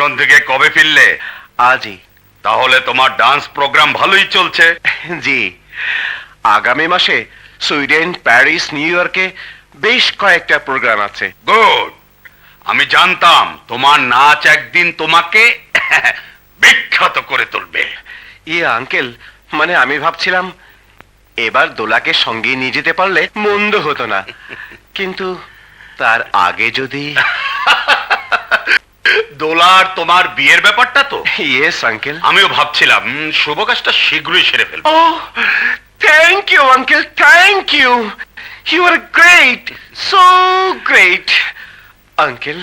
London থেকে কবে ফিরলে? আজই। তাহলে তোমার ডান্স প্রোগ্রাম ভালোই চলছে। জি, আগামী মাসে সুইডেন, প্যারিস, নিউ ইয়র্কে বেশ কয়েকটা প্রোগ্রাম আছে। গুড। আমি জানতাম তোমার নাচ একদিন তোমাকে বিখ্যাত করে তুলবে। আঙ্কেল, মানে আমি ভাবছিলাম এবার দোলাকে সঙ্গে নিয়ে যেতে পারলে মন্দ হতো না, কিন্তু তার আগে যদি। দোলার তোমার বিয়ের ব্যাপারটা তো? Yes uncle. আমিও ভাবছিলাম শুভ কাজটা শীঘ্রই সেরে ফেলবো। ও thank you uncle, thank you. You are great, so great. Uncle,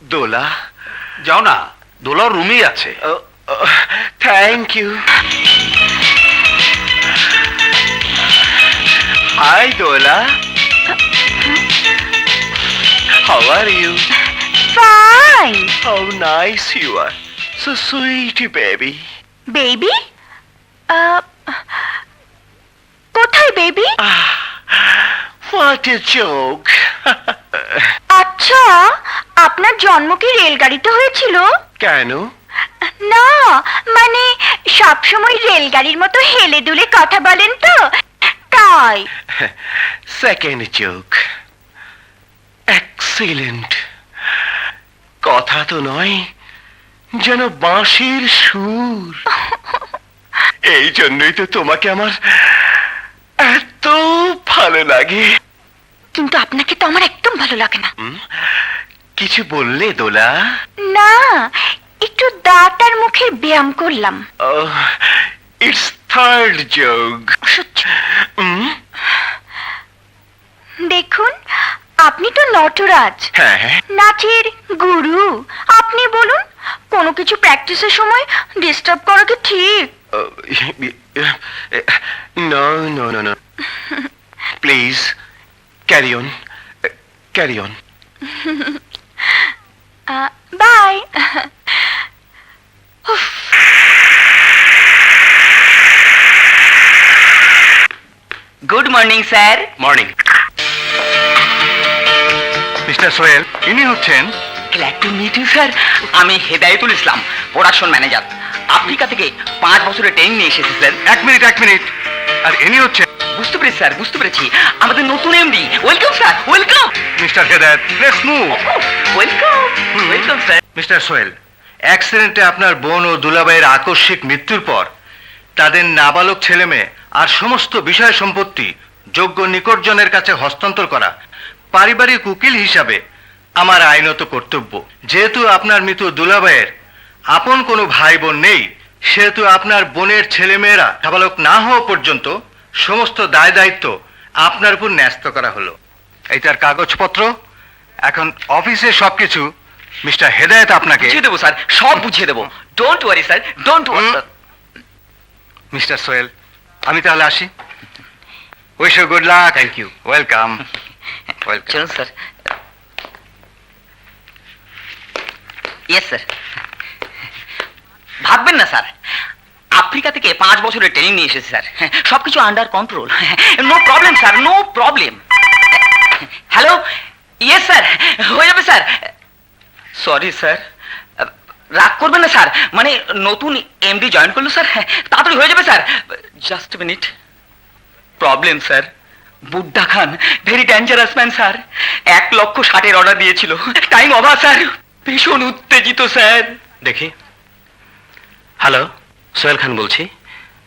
Dola? যাও না, দোলার রুমই আছে। Thank you. Hi Dola, how are you? Fine. How nice you are. So sweet, baby. Baby? কোথায় বেবি? What a joke. আচ্ছা, আপনার জন্ম কি রেলগাড়িতে হয়েছিল? কেন? না, মানে সবসময় রেলগাড়ির মতো হেলে দুলে কথা বলেন তো, তাই। Second joke. Excellent. কথা তো নয়, যেন বাঁশির সুর। এই জন্যই তো তোমাকে আমার এত ভালো লাগে। কিন্তু আপনাকে তো আমার একদম ভালো লাগে না। কিছু বললে দোলা? না, একটু দাঁত আর মুখের ব্যায়াম করলাম। It's third joke. দেখুন, আপনি তো নটরাজ, হ্যাঁ। নাচের গুরু। আপনি বলুন, কোনো কিছু প্র্যাকটিসের সময় ডিস্টার্ব করা কি ঠিক? No, no, no, no. Please, carry on. Carry on. Bye. Good morning sir. Morning. Mister Sohel, ইনি হচ্ছেন? Glad to meet you sir. আমি Hedayetul Islam, production manager. Africa থেকে 5 বছরের ট্রেনিং নিয়ে এসেছি স্যার। এক মিনিট। আর ইনি হচ্ছেন? বুঝতে পেরেছি স্যার, বুঝতে পেরেছি। আমাদের নতুন MD. Welcome sir, welcome. Mister Hedayet, let's move. Welcome, welcome sir. Mister Sohel, অ্যাক্সিডেন্টে আপনার বোন ও দুলাভাইয়ের আকস্মিক মৃত্যুর পর তাদের নাবালক ছেলেমেয়ে আর সমস্ত বিষয় সম্পত্তি যোগ্য নিকটজনের কাছে হস্তান্তর করা পারিবারিক উকিল হিসাবে আমার আইনত কর্তব্য। যেহেতু আপনার মৃত দুলাভাইয়ের আপন কোনো ভাই বোন নেই, সেহেতু আপনার বোনের ছেলেমেয়েরা নাবালক না হওয়া পর্যন্ত সমস্ত দায় দায়িত্ব আপনার উপর ন্যস্ত করা হলো। এইটার কাগজপত্র, এখন অফিসে সবকিছু মিস্টার হেদায়েত আপনাকে বুঝিয়ে দেবো স্যার, সব বুঝিয়ে দেবো। Don't worry sir, don't worry. Mister Sohel, আমি তাহলে আসি। Wish you good luck. Thank you. Welcome. চলুন স্যার। Yes sir. ভাববেন না স্যার, আফ্রিকা থেকে 5 বছরের ট্রেনিং নিয়ে এসেছি স্যার। সবকিছু under control. No problem sir, no problem. Hello, yes sir, হয়ে যাবে স্যার। সরি স্যার, রাগ করবেন না স্যার, মানে নতুন এমডি জয়েন করলো স্যার, তাড়াতাড়ি হয়ে যাবে sir. Just minute. Problem sir, Budda Khan very dangerous man sir. 1,60,000 order দিয়েছিল, টাইম ওভার স্যার। ভীষণ উত্তেজিত স্যার। দেখি। হ্যালো, সোহেল খান বলছি।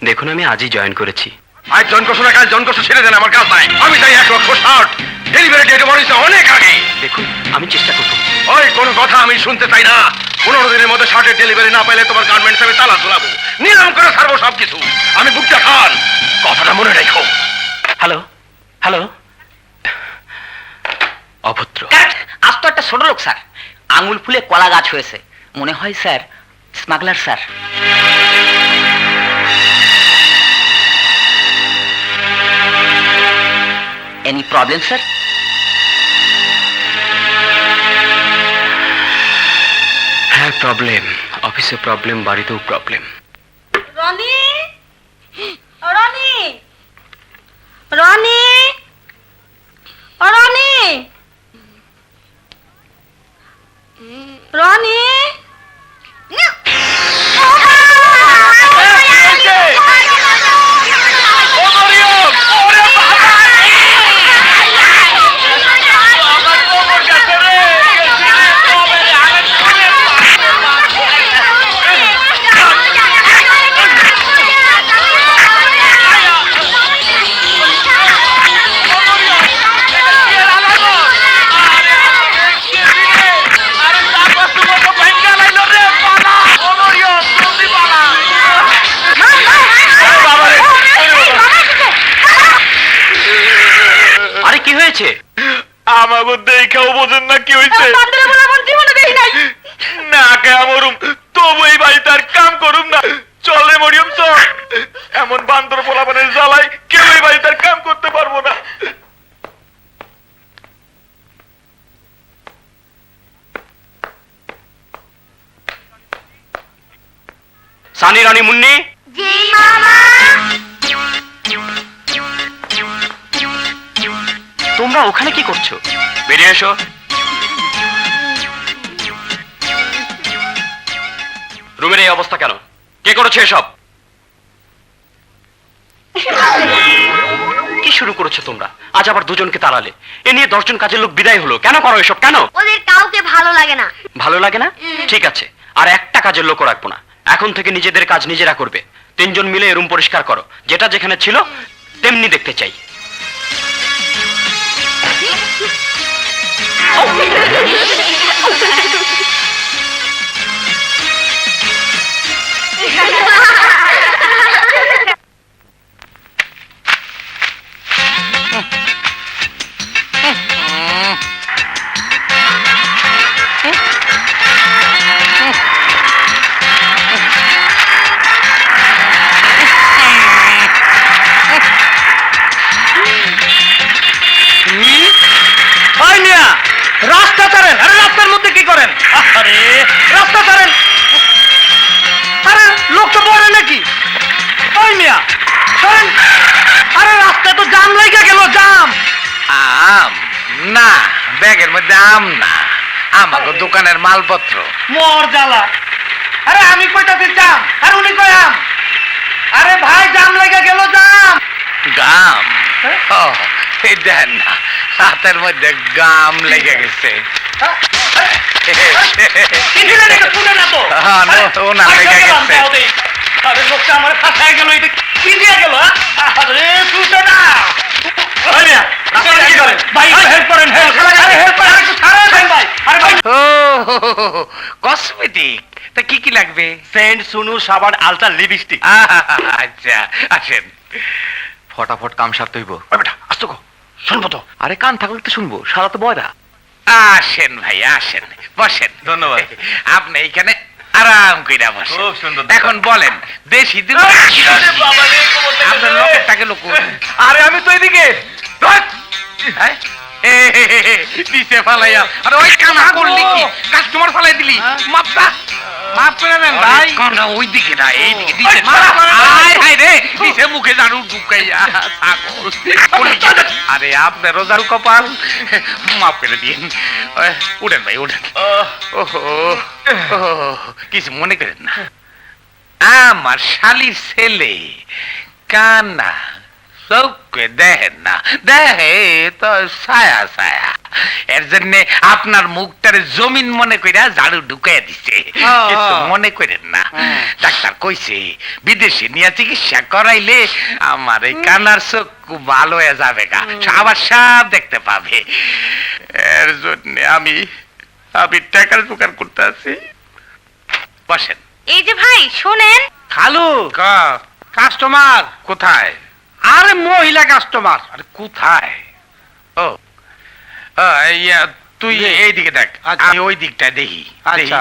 দেখুন, আমি আজই জয়েন করেছি। আজ জন করছো না, কাল জন করছো, ছেড়ে দেন, আমার কাজ নাই। আমি চাই 1,60,000। ডেলিভারি ডেট বলেছে অনেক আগে। দেখুন, আমি চেষ্টা করবো। ওই কোনো কথা আমি শুনতে চাই না। 15 দিনের মধ্যে শার্টের ডেলিভারি না পাইলে তোমার গার্মেন্টস আমি তালা ঝুলাবো, নিলাম করে ছাড়বো সবকিছু। আমি বুকটা খান, কথাটা মনে রেখো। Hello, hello. অভদ্র। আজ তো একটা ছোট লোক স্যার, আঙুল ফুলে কলা গাছ হয়েছে। মনে হয় sir smuggler sir. Any problem sir? হ্যাঁ, প্রবলেম। অফিসে প্রবলেম, বাড়িতেও প্রবলেম। রনি, রনি, রনি, রনি, রনি, হয়েছে? আমাকে দেখাও বোঝেন না কি হয়েছে? বান্দরে বলে আমার জীবনে দেই নাই। না কে আমরুম তবু এই বাড়িতে আর কাম করুম না। চল রে মরিয়ম চল। এমন বান্দর পোলাপানের জ্বালায় কেউ এই বাড়িতে আর কাম করতে পারবো না। সানি রানী মুন্নি, জি মামা। তোমরা ওখানে কি করছো? বেরিয়ে এসো। রুমের এই অবস্থা কেন? কে করেছে এসব? কি শুরু করেছো তোমরা? আজ আবার দুজনকে তাড়ালে। এ নিয়ে 10 জন কাজের লোক বিদায় হলো। কেন করো এসব? কেন ওদের কাউকে ভালো লাগে না। ভালো লাগে না? ঠিক আছে, আর একটা কাজের লোক রাখবো না। এখন থেকে নিজেদের কাজ নিজেরা করবে। 3 জন মিলে রুম পরিষ্কার করো। যেটা যেখানে ছিল তেমনি দেখতে চাই। রাস্তা ছাড়েন। আরে রাস্তার মধ্যে কি করেন? আরে রাস্তা ছাড়েন। আরে লোক তো বলে নাকি? ওই মিয়া সরেন। আরে রাস্তায় তো জাম লাগা গেল। জাম। আম না, ব্যাগের মধ্যে আম না, আমাকে দোকানের মালপত্র। মোর জ্বালা। আরে আমি কইতাছি জাম আর উনি কয় আম। আরে ভাই জাম লাগা গেল। জাম। গাম? ও, এই দেন না, হাতের মধ্যে গাম লেগে গেছে। কিনলে নাকি শুনে না তো? হ্যাঁ, ও না লেগে গেছে। আরে লোকটা আমার ফাঁসায় গেল। এটা কি দিয়ে গেল? আরে শুনে না। ওই মিয়া রাস্তায় কি করেন? ভাই হেল্প করেন। হেল্প করেন। একটু ছাড়েন ভাই। আরে ভাই ও কসমেটিক, তা কি কি লাগবে? সেন্ট, সুনু, সাবান, আলতা, লিপস্টিক। আচ্ছা আসেন। ফটাফট কাম সারতে হইব। বেটা আসতো গো, শুনবো তো। আরে কান থাকলে তো শুনবো, সারা তো বয়রা। আসেন ভাই আসেন, বসেন। ধন্যবাদ। আপনি এখানে আরাম কইরা বসেন। খুব সুন্দর। এখন বলেন, দেশি দিন আপনার লোকের টাকে লোক। আরে আমি তো এদিকে। দিছে ফালাইয়া। আরে ওই কানা করলি কি? কাস্টমার ফালাই দিলি। মাপটা মাপ করে নেন ভাই। কানা ওই দিকে না, এই দিকে দিছে। আয় হায় রে, দিছে মুখে জারু ঢুকাইয়া। আরে আপনারও জারু কপাল। মাফ করে দিন। উঠেন ভাই উঠেন। ওহো, কিছু মনে করেন না। আমার শালির ছেলে কানা চৌকে দেখেন না, দেখে তো ছায়া ছায়া। এর জন্য আপনার মুখটারে জমিন মনে কইরা ঝাড়ু ঢুকাইয়া দিছে। কিছু মনে করেন না। ডাক্তার কইছে বিদেশে নিয়ে চিকিৎসা করাইলে আমার এই কানার চোখ খুব ভালো হয়ে যাবে গা, আবার সব দেখতে পাবে। এর জন্য আমি টাকার জোগাড় করতে আছি। বসেন। এই যে ভাই শোনেন। খালু কাস্টমার কোথায়? আরে মহিলা কাস্টমার। আরে কোথায়? ও ইয়া, তুই এইদিকে দেখ, আচ্ছা। আমি ওই দিকটা দেখি। আচ্ছা।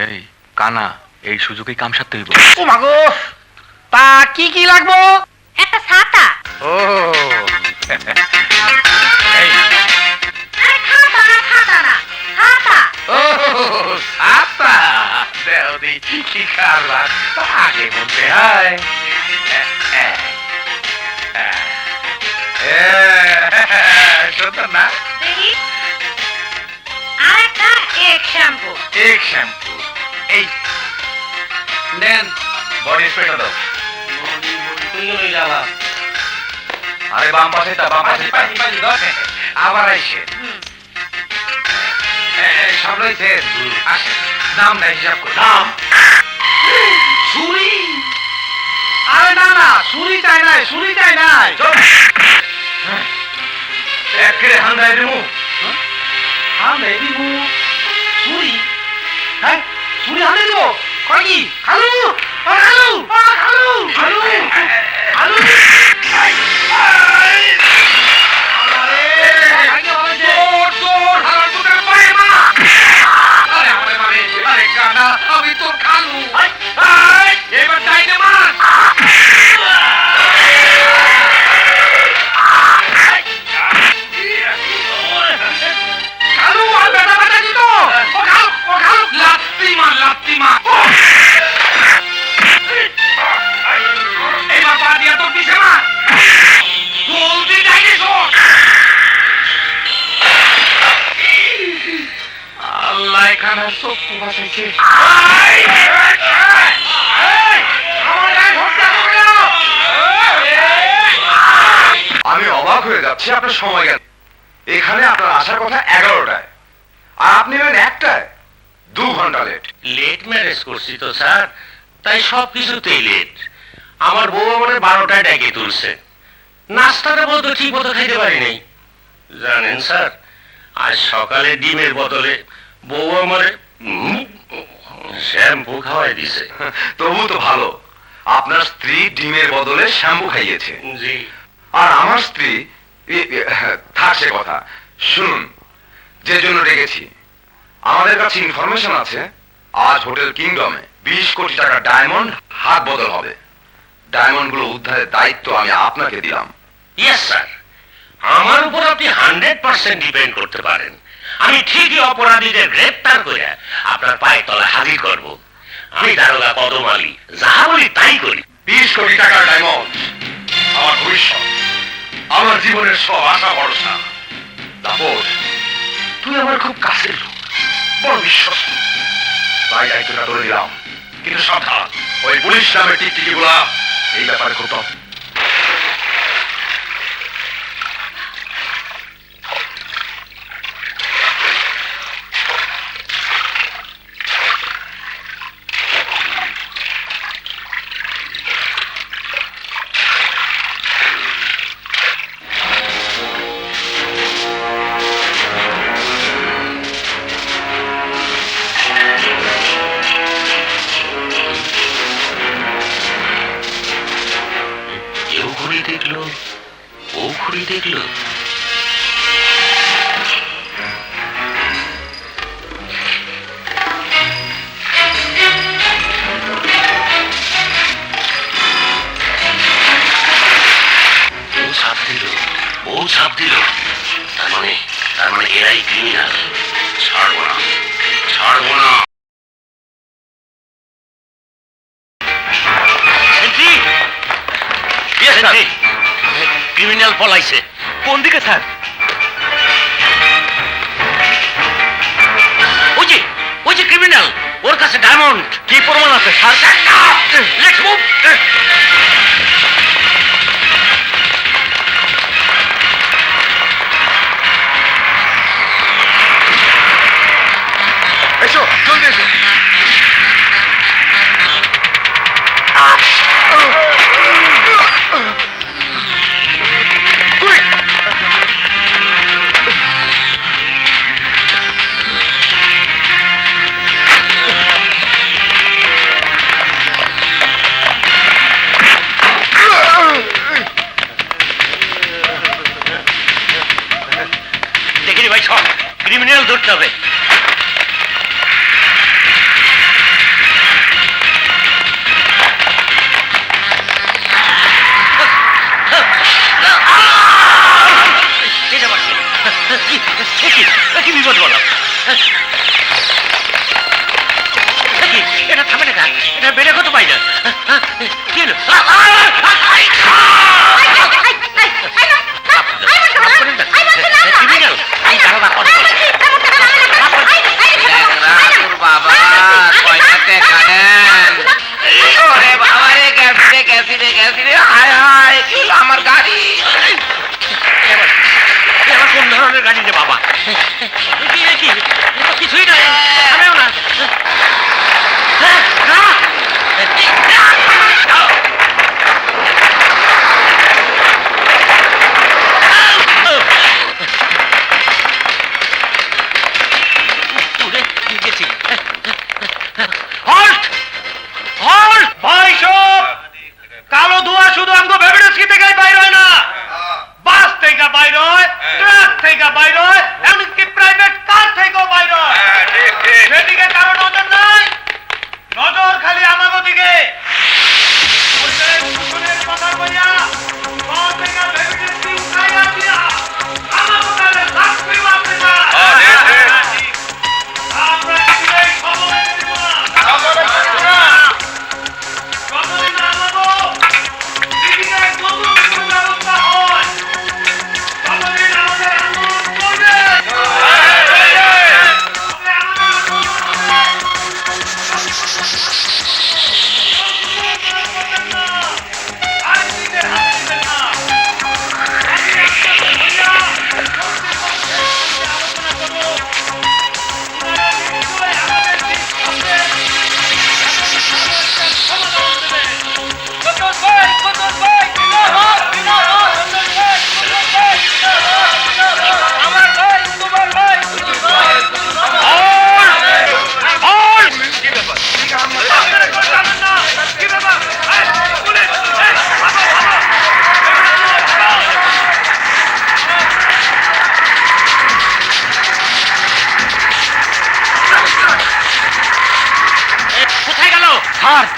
এই কানা, এই সুযোগে কাম সারতে হইব। ও মাগো, তা কি কি লাগবো? একটা ছাতা। ও এই, আরে খাতা না, খাতা না, ছাতা। ও ছাতা দেও দি কি কারবার আগে বলতে হয়। শোনো না, দেখি। আরেকটা এক শ্যাম্পু। এক শ্যাম্পু। এই নেন, বডি স্প্রেটা দাও। আরে বাম পাশে বাম পাশে আবার আইসেন। সামলাইছেন, আসেন। দামটা হিসাব করে। দাম ছুরি? আরে না না, ছুরি চাই নাই, ছুরি চাই নাই। একে হান্দাই দিমু। হামে দিমু ছুরি? হ্যাঁ, ছুরি হামে দিব? কয় কি? খালু, খালু, খালু, খালু, খালু। আমি তোর খালু এবার টাইনে মার খালু আর বেটা বেটা দিত ও খালু লাত্তি মার এবার পা দিয়া তোর পিছে মার জলদি যাইস আল্লাহ এখানে চক্ষু বাঁচাইছে আমি অবাক হয়ে যাচ্ছি আপনার সময় গেল এখানে আপনার আসার কথা 11টায় আর আপনি এলেন 1টায় 2 ঘন্টা লেট লেট ম্যারেজ করছি তো স্যার, তাই সব কিছুতেই লেট। আমার বউ আমার 12টায় ডেকে তুলছে, নাস্তাটা বলতো ঠিক মতো খাইতে পারি নাই। জানেন স্যার, আজ সকালে ডিমের বদলে বউ আমার শ্যাম্পু খাওয়াই দিছে। তবু তো ভালো আপনার স্ত্রী ডিমের বদলে শ্যাম্পু খাইয়েছে জি। আর আমার স্ত্রী থাক সে কথা শুনুন যে জন্য ডেকেছি আমাদের কাছে ইনফরমেশন আছে আজ হোটেল কিংডমে 20 কোটি টাকা ডায়মন্ড হাত বদল হবে ডায়মন্ড গুলো উদ্ধারের দায়িত্ব আমি আপনাকে দিলাম ইয়েস স্যার, আমার উপর আপনি 100% ডিপেন্ড করতে পারেন। আমি ঠিকই অপরাধীদের গ্রেপ্তার করে আপনার পায়ের তলায় হাজির করব। আমি দারোগা কদম আলী, যাহা বলি তাই করি। 20 কোটি টাকার ডায়মন্ড আমার ভবিষ্যৎ আমার জীবনের সব আশা ভরসা তারপর তুই আমার খুব কাছের লোক বড় বিশ্বাস তাই দায়িত্বটা তুলে দিলাম কিন্তু সাবধান ওই পুলিশ নামের টিকটিকি গুলা এই ব্যাপারে খুব এও ঘুরি দেখলো, ও ঘুরি দেখলো। ও ছাপ দিল, তার মানে এরাই ক্রিমিনাল। ছাড়বো না। ক্রিমিনাল পলাইছে। কোন দিকে স্যার? ওই যে ক্রিমিনাল, ওর কাছে ডায়মন্ড। কি প্রমাণ আছে স্যার? Let's move. এসো জলদি এসো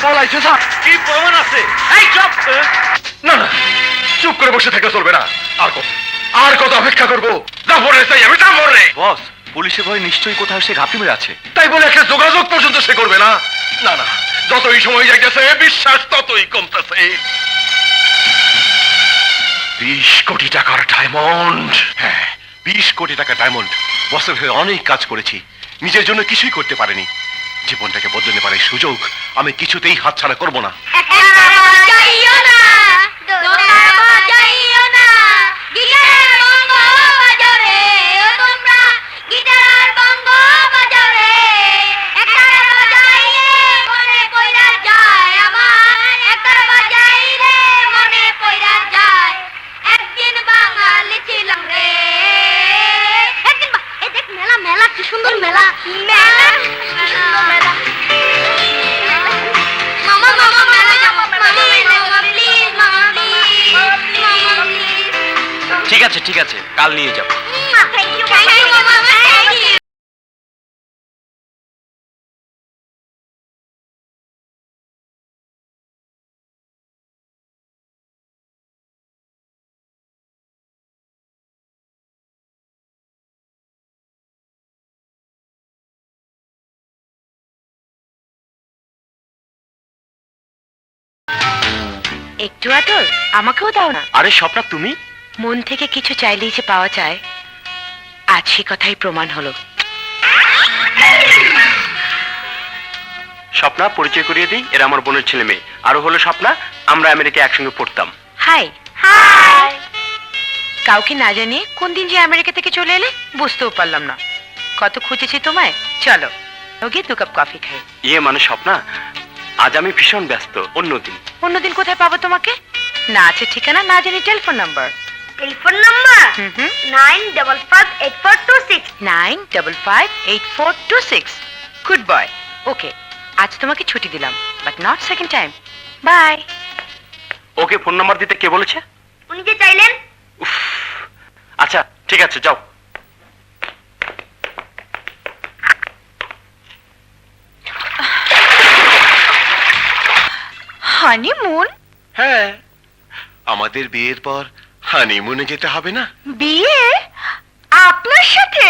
পলাইছে স্যার। কি প্রমাণ আছে? এই চুপ! না না, চুপ করে বসে থাকলে চলবে না। আর কত অপেক্ষা করবো? জাফরের চাই আমি, জাফরে। বস, পুলিশের ভয় নিশ্চয়ই কোথাও সে ঘাপটি মেরে আছে। তাই বলে একটা যোগাযোগ পর্যন্ত সে করবে না। না না, যতই সময় যাইতেছে বিশ্বাস ততই কমতেছে। 20 কোটি টাকার ডায়মন্ড। হ্যাঁ, 20 কোটি টাকার ডায়মন্ড। বসের হয়ে অনেক কাজ করেছি, নিজের জন্য কিছুই করতে পারিনি। জীবনটাকে বদলাতে পারে সুযোগ আমি কিছুতেই হাতছাড়া করব না। সুন্দর মেলা মেলা সুন্দর মেলা মামা মামা মেলা যাবো মামা প্লিজ মামা প্লিজ ঠিক আছে ঠিক আছে, কাল নিয়ে যাব। থ্যাংক ইউ মামা থ্যাংক ইউ। একটু আদর আমাকেও দাও না। আরে স্বপ্না, তুমি? মন থেকে কিছু চাইলেই যে পাওয়া যায়, আজ সে কথাই প্রমাণ হলো। স্বপ্না, পরিচয় করিয়ে দিই, এরা আমার বোনের ছেলে মেয়ে। আরো হলো স্বপ্না, আমরা আমেরিকা একসঙ্গে পড়তাম। High high. কাউকে না জানিয়ে কোন দিন যে আমেরিকা থেকে চলে এলে বুঝতেও পারলাম না। কত খুঁজেছি তোমায়। চলো ওকে 2 কাপ কফি খাই। ইয়ে মানে স্বপ্না, আজ আমি ভীষণ ব্যস্ত, অন্যদিন। অন্যদিন কোথায় পাবো তোমাকে? না আছে ঠিকানা, না জানি telephone number. Telephone number 955842 955842 good boy. Okay, আজ তোমাকে ছুটি দিলাম, but not second time. Bye. Okay phone number দিতে কে বলেছে? উনি যে চাইলেন। উফ, আচ্ছা ঠিক আছে, যাও। হানিমুন? হ্যাঁ, আমাদের বিয়ের পর হানিমুনে যেতে হবে না? বিয়ে আপনার সাথে?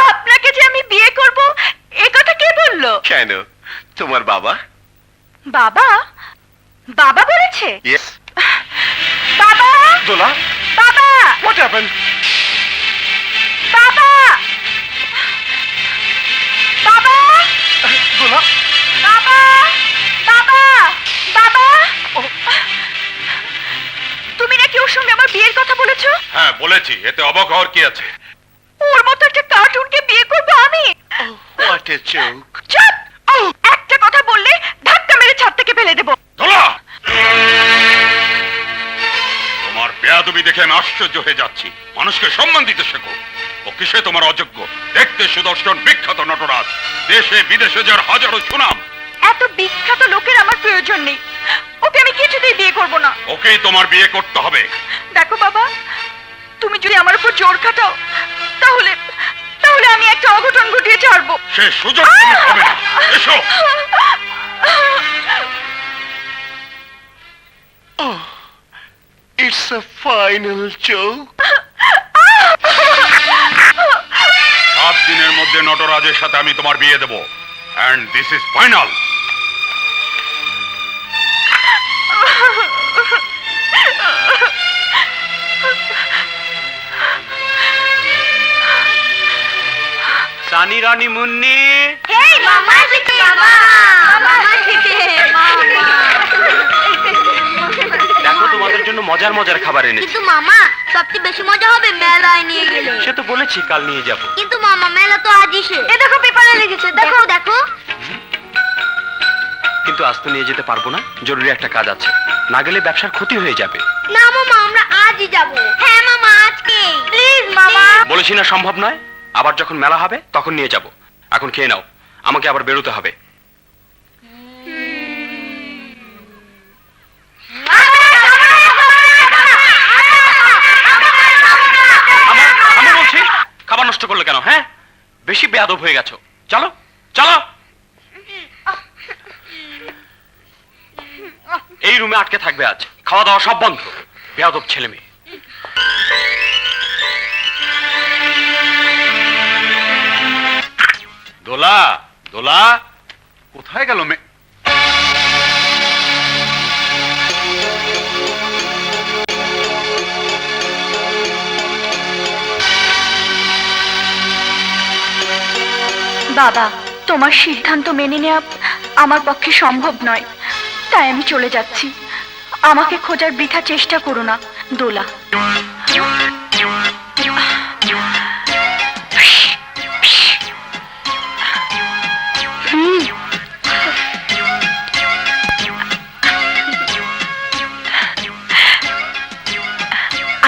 আপনাকে যে আমি বিয়ে করব এ কথা কে বললো? কেন, তোমার বাবা? বাবা? বাবা বলেছে? ইয়েস। বাবা দোলা, বাবা হোয়াট হ্যাপেন্ড? বাবা বাবা দোলা, বাবা বাবা বাবা তুমি নাকি ওর সঙ্গে আমার বিয়ের কথা বলেছো? হ্যাঁ বলেছি, এতে অবাক হওয়ার কি আছে? ওর মতো একটা কার্টুনকে বিয়ে করবো আমি? What a joke. চুপ! একটা কথা বললে ধাক্কা মেরে ছাদ থেকে ফেলে দেবো। দোলা, তোমার বেয়াদবি দেখে আমি আশ্চর্য হয়ে যাচ্ছি। মানুষকে সম্মান দিতে শেখো। ও কিসে তোমার অযোগ্য? দেখতে সুদর্শন, বিখ্যাত নটরাজ, দেশে বিদেশে যার হাজারো সুনাম। এত বিখ্যাত লোকের আমার প্রয়োজন নেই। ওকে আমি কিছুতেই বিয়ে করব না। ওকেই তোমার বিয়ে করতে হবে। দেখো বাবা, তুমি যদি আমার উপর জোর খাটাও তাহলে তাহলে আমি একটা অঘটন ঘটিয়ে ছাড়বো। সে সুযোগ তুমি পাবে না। এসো। It's a final joke. 7 দিনের মধ্যে নটরাজের সাথে আমি তোমার বিয়ে দেব। And this is final. Sunny রানী মুন্নি, এই মামা এসেছে মামা। মামা এসেছে মামা। দেখো তোমাদের জন্য মজার মজার খাবার এনেছি। কিন্তু মামা, সবচেয়ে বেশি মজা হবে মেলায় নিয়ে গেলে। সে তো বলেছি কাল নিয়ে যাব। কিন্তু মামা, মেলা তো আজই শেষ। এ দেখো পেপারে লিখেছে, দেখো দেখো। কিন্তু আজ তো নিয়ে যেতে পারবো না, জরুরি একটা কাজ আছে। না গেলে ব্যবসার ক্ষতি হয়ে যাবে। না মামা, আমরা আজই যাব। হ্যাঁ মামা, আজকে প্লিজ মামা। বলেছি না সম্ভব নয়। আবার যখন মেলা হবে তখন নিয়ে যাব। এখন খেয়ে নাও, আমাকে আবার বেরোতে হবে। আমি বলছি, খাবার নষ্ট করলে কেন? হ্যাঁ, বেশি বেয়াদব হয়ে গেছো। চলো চলো। রুমে আটকে থাকবে আজ, খাওয়া দাওয়া সব বন্ধ। বেয়াদব ছেলে মেয়ে। দোলা, দোলা, কোথায় গেল মেয়ে? বাবা, তোমার সিদ্ধান্ত মেনে নেওয়া আমার পক্ষে সম্ভব নয়, তাই আমি চলে যাচ্ছি। আমাকে খোঁজার বৃথা চেষ্টা করো না, দোলা।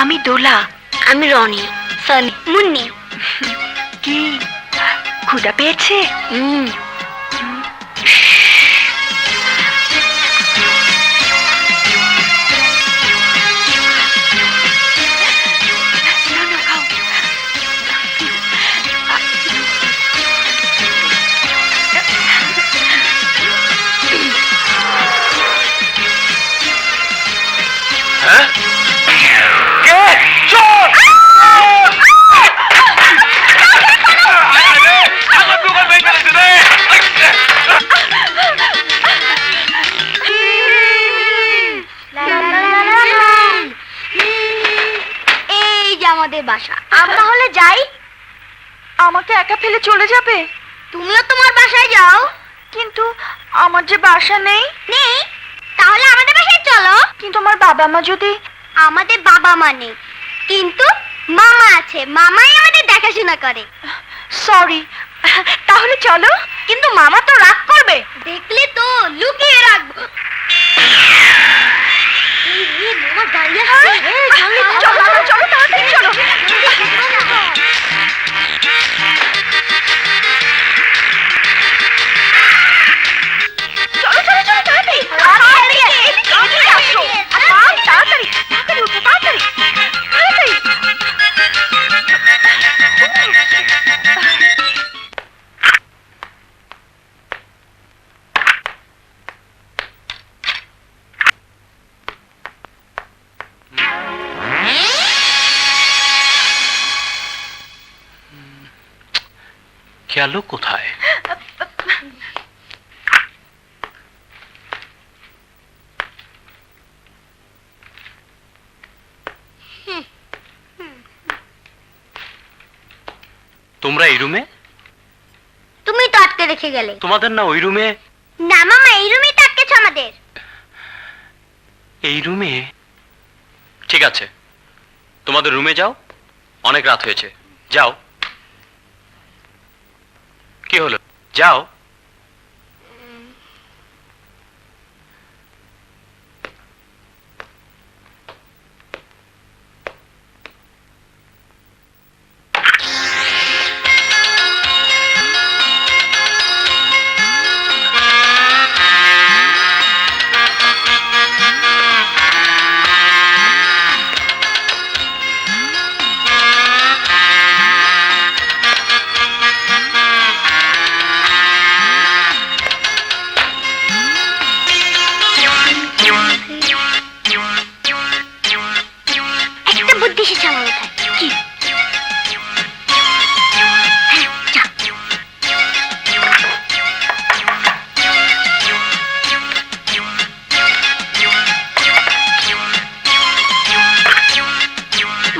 আমি দোলা। আমি রনি, সানি, মুন্নি। কি ক্ষুধা পেয়েছে? এই যে আমাদের বাসা, আমরা হলে যাই। আমাকে একা ফেলে চলে যাবে? তুমিও তোমার বাসায় যাও। কিন্তু আমার যে বাসা নেই। নেই? তাহলে আমাদের বাসায় চলো। কিন্তু আমার বাবা মা যদি। আমাদের বাবা মা নেই, কিন্তু মামা আছে, মামাই আমাদের দেখাশোনা করে। সরি, তাহলে চলো। কিন্তু মামা তো রাগ করবে, দেখলে তো লুকিয়ে রাখবো। মামা দাঁড়িয়ে আছে। চলো চলো তাড়াতাড়ি চলো। চলো চলো চলো তাড়াতাড়ি। তাড়াতাড়ি আসো। তাড়াতাড়ি তাড়াতাড়ি উঠো, তাড়াতাড়ি তাড়াতাড়ি। গেল কোথায়? তোমরা এই রুমে? তুমি তো আটকে রেখে গেলে। তোমাদের না ওই রুমে? না মামা, এই রুমেই তো আটকেছে আমাদের। এই রুমে? ঠিক আছে, তোমাদের রুমে যাও, অনেক রাত হয়েছে, যাও। কি হলো, যাও। একটা বুদ্ধি এসেছে আমার মাথায়। কি?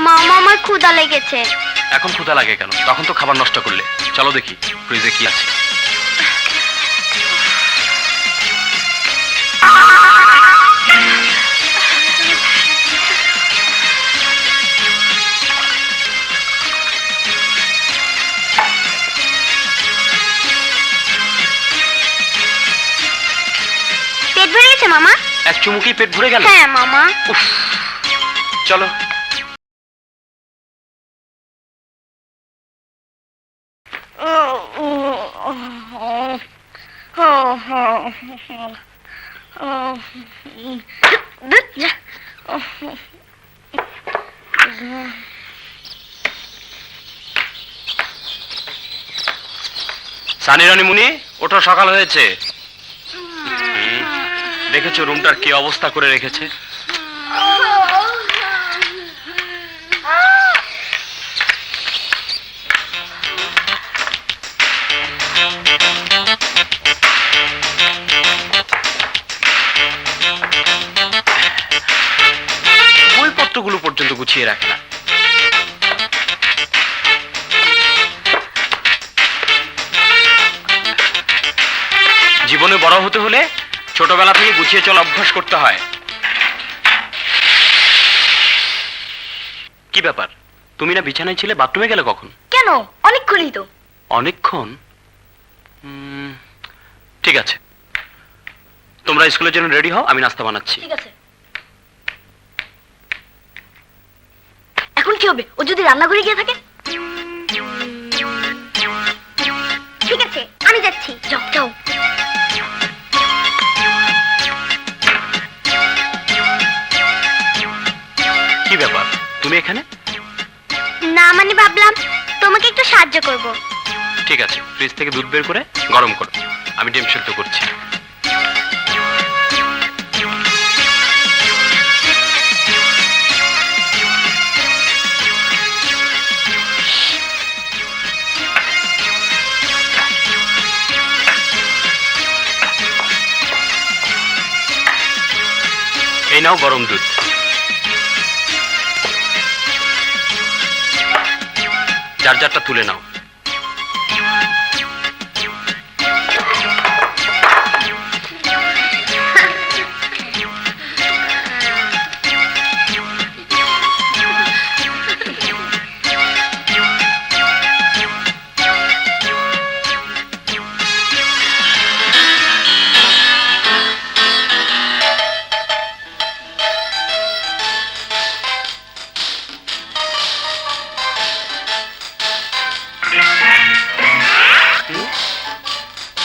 মামা, আমার ক্ষুধা লেগেছে। এখন ক্ষুধা লাগে কেন? তখন তো খাবার নষ্ট করলে। চলো দেখি ফ্রিজে কি আছে। পেট ভরে গেছে মামা? এক চুমুকি পেট ভরে গেল? হ্যাঁ মামা। উফ, চলো। সানি রানী মুনি, ওঠো, সকাল হয়েছে। দেখেছো রুমটার কি অবস্থা করে রেখেছে? বইপত্রগুলো পর্যন্ত গুছিয়ে রাখে না। জীবনে বড় হতে হলে ছোটবেলা থেকে গুছিয়ে চলা অভ্যাস করতে হয়। কি ব্যাপার, তুমি না বিছানায় ছিলে, বাথরুমে গেলে কখন? কেন, অনেকক্ষণই তো। অনেকক্ষণ? ঠিক আছে, তোমরা স্কুলের জন্য রেডি হও, আমি নাস্তা বানাচ্ছি। ঠিক আছে। এখন কি হবে, ও যদি রান্নাঘরে গিয়ে থাকে? ঠিক আছে, আমি যাচ্ছি। যাও যাও। কি ব্যাপার, তুমি এখানে? না মানে ভাবলাম তোমাকে একটু সাহায্য করব। ঠিক আছে, ফ্রিজ থেকে দুধ বের করে গরম করো, আমি ডিম সেদ্ধ করছি। এই নাও গরম দুধ। চার্জারটা তুলে নাও।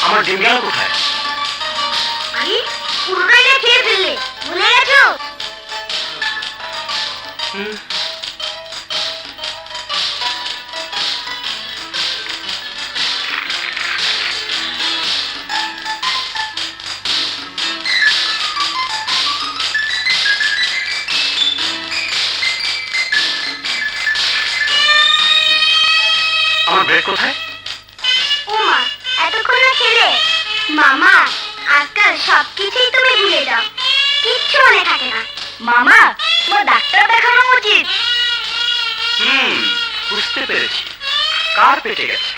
আমার ডিম গেল কোথায়? আরে পুরোটাই না খেয়ে ফেললে, ভুলে গেছো? আমার ব্রেড কোথায়? ওমা, এতক্ষণ না খেলে? মামা, আজকাল সবকিছুই তুমি ভুলে যাও, কিচ্ছু মনে থাকে না। মামা, তোমার ডাক্তার দেখানো উচিত। বুঝতে পেরেছি, কার পেটে গেছে।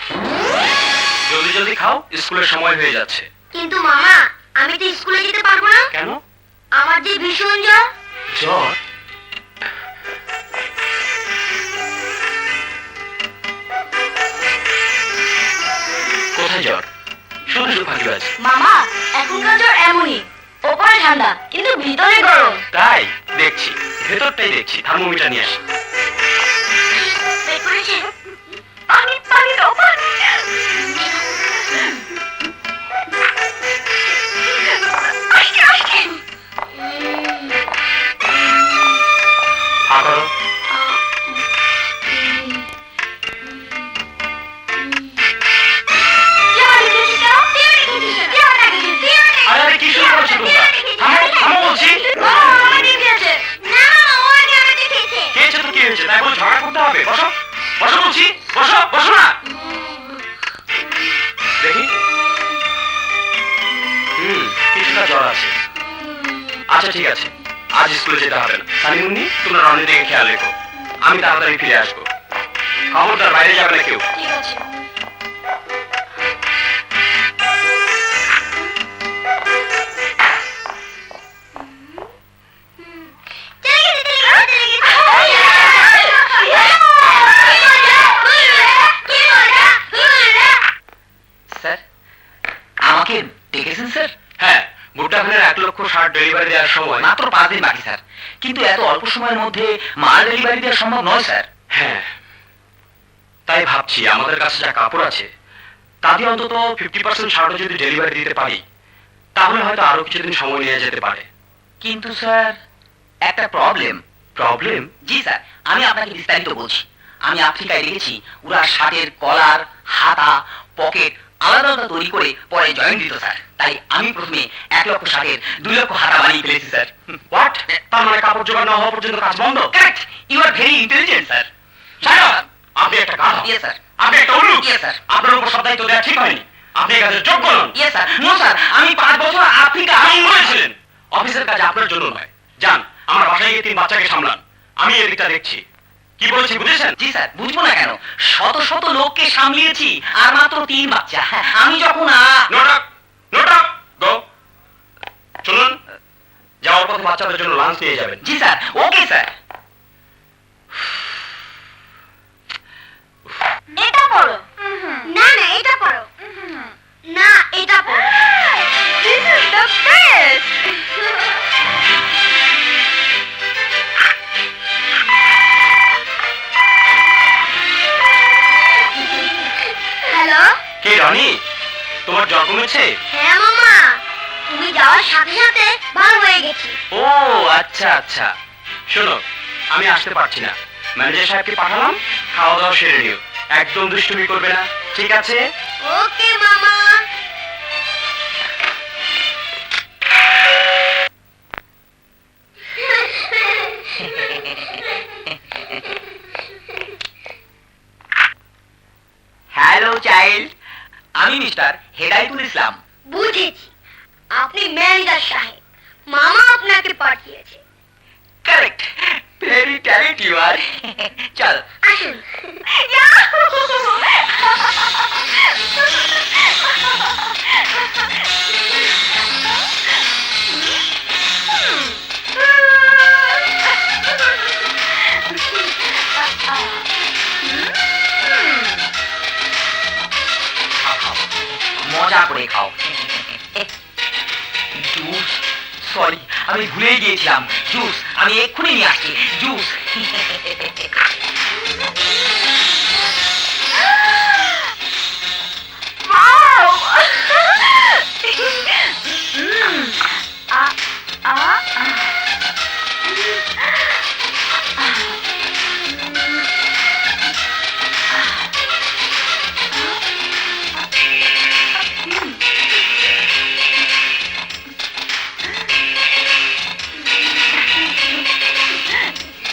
জলদি জলদি খাও, স্কুলের সময় হয়ে যাচ্ছে। কিন্তু মামা, আমি তো স্কুলে যেতে পারবো না। কেন? আমার যে ভীষণ জ্বর। জ্বর? কোথায় জ্বর? শুধু শুধু ফাঁকিবাজ। মামা, এখনকার জ্বর এমনই, ওপরে ঠান্ডা কিন্তু ভিতরে গরম। তাই দেখছি, ভেতরটাই দেখছি। থার্মোমিটার নিয়ে আসি। বের করেছে? পানি পানি দাও, পানি। আস্তে আস্তে। হা করো। আরে আরে, কি শুরু করছো তোমরা? থামো থামো বলছি। খেয়েছে তো কি হয়েছে, তাই বলে ঝগড়া করতে হবে? বসো বসো বলছি, বসো বসো না। দেখি, কিছুটা জ্বর আছে। আচ্ছা ঠিক আছে, আজ স্কুলে যেতে হবে না। সানিমুন্নি, তোমরা রনির দিকে খেয়াল রেখো, আমি তাড়াতাড়ি ফিরে আসবো। খবরদার বাইরে যাবে না কেউ। ঠিক আছে। স্যার, আমাকে ডেকেছেন স্যার? হ্যাঁ, ভুট্টা খানের 1,60,000 ডেলিভারি দেওয়ার সময় মাত্র 5 দিন বাকি স্যার, কিন্তু এত অল্প সময়ের মধ্যে মাল ডেলিভারি দেওয়া সম্ভব নয় স্যার। হ্যাঁ, তাই ভাবছি আমাদের কাছে যা কাপড় আছে তা দিয়ে অন্তত 50% ছাড়ও যদি ডেলিভারি দিতে পারি, তাহলে হয়তো আরো কিছুদিন সময় নিয়ে যেতে পারে। কিন্তু স্যার, একটা প্রবলেম। প্রবলেম? জি স্যার, আমি আপনাকে বিস্তারিত বলছি। আমি আফ্রিকায় দেখেছি ওরা শার্টের কলার, হাতা, পকেট আলাদা আলাদা তৈরি করে পরে জয়েন্ট দিত স্যার। তাই আমি প্রথমে 1,60,000 2,00,000 হাতা বানিয়ে ফেলেছি স্যার। হোয়াট? তার মানে কাপড় জোগাড় না হওয়া পর্যন্ত কাজ বন্ধ? Correct, you are very intelligent sir. আপনি একটা গাধা। Yes sir. আপনি একটা উল্লুক। Yes sir. আপনার উপর সব দায়িত্ব দেওয়া ঠিক হয়নি। আপনি এই কাজের যোগ্য নন। Yes sir. নো স্যার, আমি 5 বছর আফ্রিকা বলেছিলেন অফিসের কাজ আপনার জন্য নয়। যান আমার বাসায় গিয়ে 3 বাচ্চাকে সামলান, আমি এদিকটা দেখছি। কি বলেছি বুঝেছেন? জি স্যার, বুঝবো না কেন? শত শত লোককে সামলিয়েছি আর মাত্র 3 বাচ্চা। আমি যখন নোটক নোটক গো। শুনুন, যাওয়ার পথে বাচ্চাদের জন্য লাঞ্চ নিয়ে যাবেন। জি স্যার, ওকে স্যার। এটা পড়ো। না না এটা পড়ো। না এটা পড়ো। This is the best! Hello. কে রনি? তোমার জ্বর কমেছে? হ্যাঁ মামা, তুমি যাওয়ার সাথে সাথে ভালো হয়ে গেছি। ও আচ্ছা আচ্ছা। শোনো, আমি আসতে পারছি না। ম্যানেজার সাহেবকে পাঠালাম, খাওয়া দাওয়া সেরে নিও। একদম দুষ্টুমি করবে না, ঠিক আছে? ওকে মামা। হ্যালো চাইল্ড, আমি মিস্টার হেদায়েতুল ইসলাম। বুঝেছি, আপনি ম্যানেজার সাহেব। মামা আপনাকে পাঠিয়েছে। Correct, very talent you are. চল আসুন। মজা করে খাও। জুস, সরি আমি ভুলে গিয়েছিলাম। জুস আমি এক্ষুনি নিয়ে আসছি। জুস। Wow!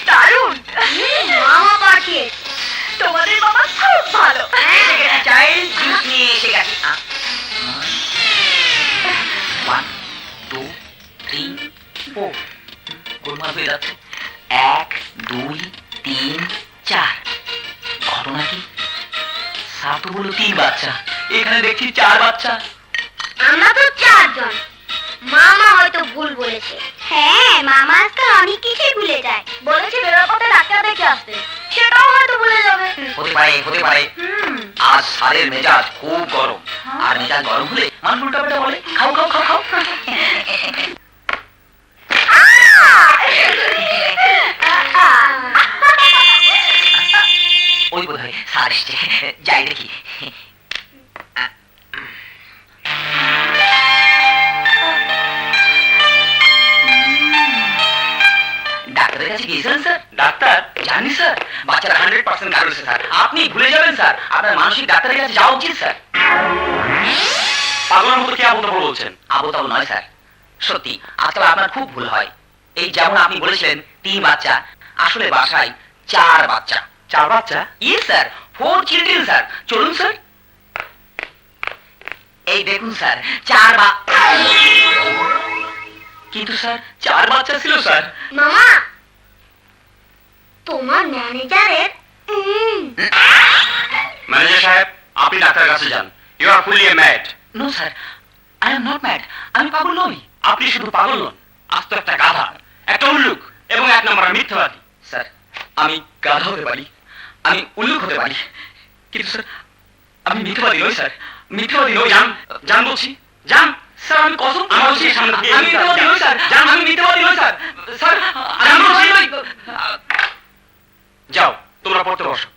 দারুণ! মামা পাঠিয়েছে। তোমাদের বাবা খুব ভালো। চাইল্ড জুস নিয়ে এসে গেছি। 1 2 3 4 গোলমাল হয়ে যাচ্ছে। 1 2 3 4। ঘটনা কি? সাতু বলো 3 বাচ্চা, এখানে দেখছি 4 বাচ্চা। আমরা তো 4 জন। মামা হয়তো ভুল বলেছে। হ্যাঁ, মামা আজকাল অনেক কিছুই ভুলে যায়। বলেছে বেরোর পথে ডাক্তার দেখে আসতে, সেটাও হয়তো ভুলে যাবে। হতে পারে, হতে পারে। আজ সারের মেজাজ খুব গরম, আর মেজাজ গরম হলে মানুষ উল্টাপাল্টা বলে। খাও খাও খাও খাও। ওই বোধ হয় সার এসছে, যাই দেখি। ডাক্তারের কাছে গিয়েছিলেন স্যার? ডাক্তার? জানি স্যার, বাচ্চারা 100% কারণ স্যার। আপনি ভুলে যাবেন স্যার, আপনার মানসিক ডাক্তারের কাছে যাওয়া উচিত স্যার। পাগলের মতো কি আবল বলছেন? আবতাবল নয় স্যার, সত্যি আজকাল আপনার খুব ভুল হয়। এই যেমন আপনি বলেছিলেন 3 বাচ্চা, আসলে বাসায় 4 বাচ্চা। 4 বাচ্চা? Yes sir, 4 children sir. চলুন স্যার, এই দেখুন স্যার, 4 কিন্তু স্যার 4 বাচ্চা ছিল স্যার। মামা, তোমার ম্যানেজারের ম্যানেজার সাহেব, আপনি ডাক্তারের কাছে যান। You are fully mad. No sir, I am not mad. আমি পাগল নই। আপনি শুধু পাগল নন, আস্ত একটা গাধা, একটা উল্লুক এবং 1 নম্বরের মিথ্যাবাদী। স্যার, আমি গাধা হতে পারি, আমি উল্লুক হতে পারি, কিন্তু স্যার আমি মিথ্যাবাদী নই স্যার। মিথ্যাবাদী নই। যান, যান বলছি, যান। স্যার আমি কসম আমার বলছি, সামনে দিয়ে আমি মিথ্যাবাদী নই স্যার। আমি মিথ্যাবাদী নই স্যার। স্যার আমি যান বলছি। মিথ্যাবাদী নই। যাও, তোমরা পড়তে বসো।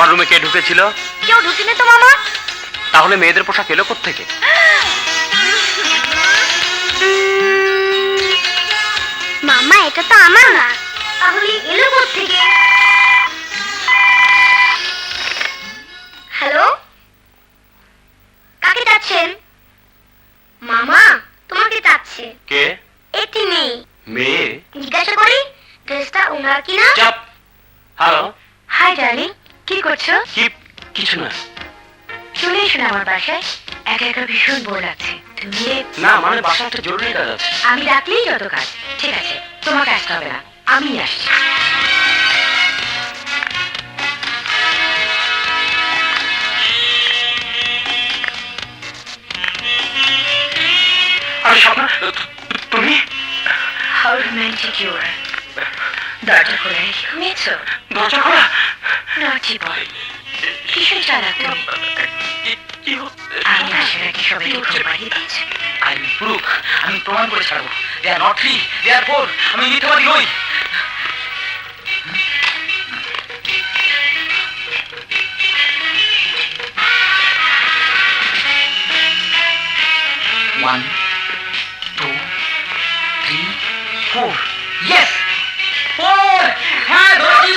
আমার রুমে কে ঢুকেছিল? কেউ ঢুকিনি তো মামা। তাহলে মেয়েদের পোশাক এলো কোত্থেকে? মামা এটা তো আমার না, তাহলে এলো কোত্থেকে? হ্যালো, কাকে চাচ্ছেন? মামা তোমাকে চাচ্ছে। কে? এটি মেয়ে। মেয়ে? জিজ্ঞাসা করি ড্রেসটা ওনার কিনা? চাপ। হ্যালো। হাই ডার্লিং, কি করছো? কিছু না। চলে এসো না আমার বাসায়, একা একা ভীষণ বোর লাগছে। তুমি না মানে বাসায় একটা জরুরি কাজ আছে। আমি ডাকলেই যত কাজ। ঠিক আছে, তোমাকে আসতে হবে না, আমি আসছি। আরে স্বপ্না, তুমি? How romantic you are. দরজা খোলা রেখে ঘুমিয়েছো? দরজা খোলা? নটি বয়, ভীষণ চালাক তুমি। কি হচ্ছে? আমি আসার আগে সবাইকে খবর পাঠিয়ে দিয়েছি। আই উইল প্রুভ, আমি প্রমাণ করে ছাড়বো। They are not three, they are four. আমি মিথ্যাবাদী নই। One, two, three, four. Yes, four. হ্যাঁ, ধরেছি।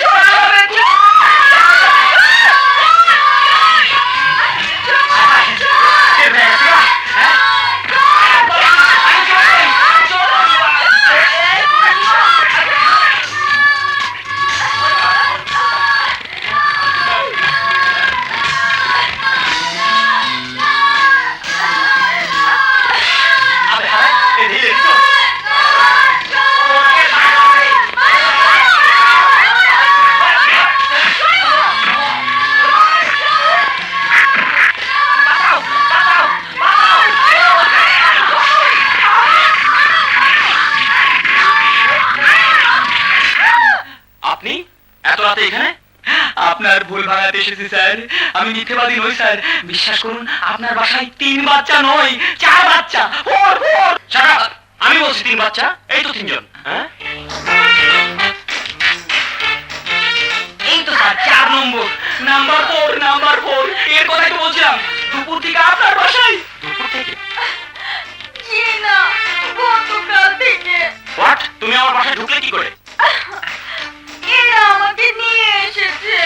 আপনি এত রাতে এখানে? আপনার ভুল ভাঙাতে এসেছি স্যার। আমি মিথ্যাবাদী নই স্যার। বিশ্বাস করুন, আপনার বাসায় 3 বাচ্চা নয়, 4 বাচ্চা। Four four. Shut up! আমি বলছি 3 বাচ্চা, এই তো 3 জন। হ্যাঁ? এই তো স্যার 4 নম্বর, নাম্বার 4 এর কথাই তো বলছিলাম। দুপুর থেকে আপনার বাসায়। দুপুর থেকে? জি না, গতকাল থেকে। হোয়াট? তুমি আমার বাসায় ঢুকলে কি করে? এরা আমাকে নিয়ে এসেছে।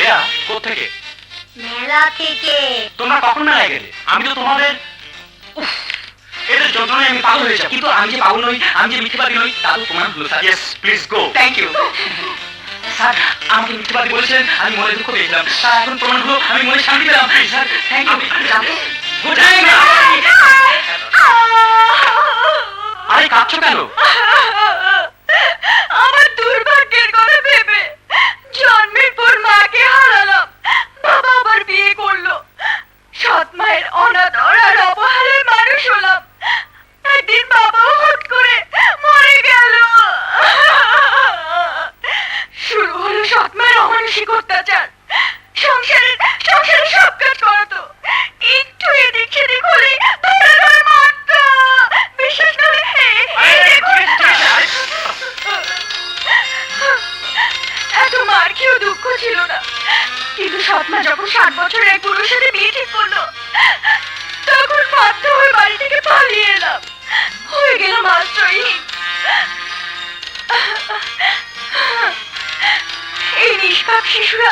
এরা কোত্থেকে? মেলা থেকে। তোমরা কখন মেলায় গেলে? আমি তো তোমাদের এদের যন্ত্রণায় আমি পাগল হয়ে যাব। কিন্তু আমি যে পাগল নই, আমি যে মিথ্যাবাদী নই, তা তো প্রমাণ হলো sir. Yes, please go. Thank you sir. আমাকে মিথ্যাবাদী বলেছেন, আমি মনে দুঃখ পেয়েছিলাম। স্যার এখন প্রমাণ হলো, আমি মনে শান্তি পেলাম। Sir thank you. Good night. আরে কাঁদছো কেন? আমার দুর্ভাগ্যের কথা ভেবে জন্মের পর মাকে হারালাম, বাবা আবার বিয়ে করলো, সৎ মায়ের অনাদর আর অবহেলায় মানুষ হলাম। একদিন বাবাও হুট করে মরে গেল। শুরু হলো সৎ মায়ের অমানসিক অত্যাচার। সংসারের সব কাজ করাতো, একটু এদিক সেদিক হলে ধরে মারতো। বিশেষ করে এত মার খেয়েও দুঃখ ছিল না। কিন্তু সৎমা যখন 60 বছরের এক পুরুষের সাথে বিয়ে ঠিক করলো, তখন বাধ্য হয়ে বাড়ি থেকে পালিয়ে এলাম, হয়ে গেলাম আশ্রয়হীন। এই নিষ্পাপ শিশুরা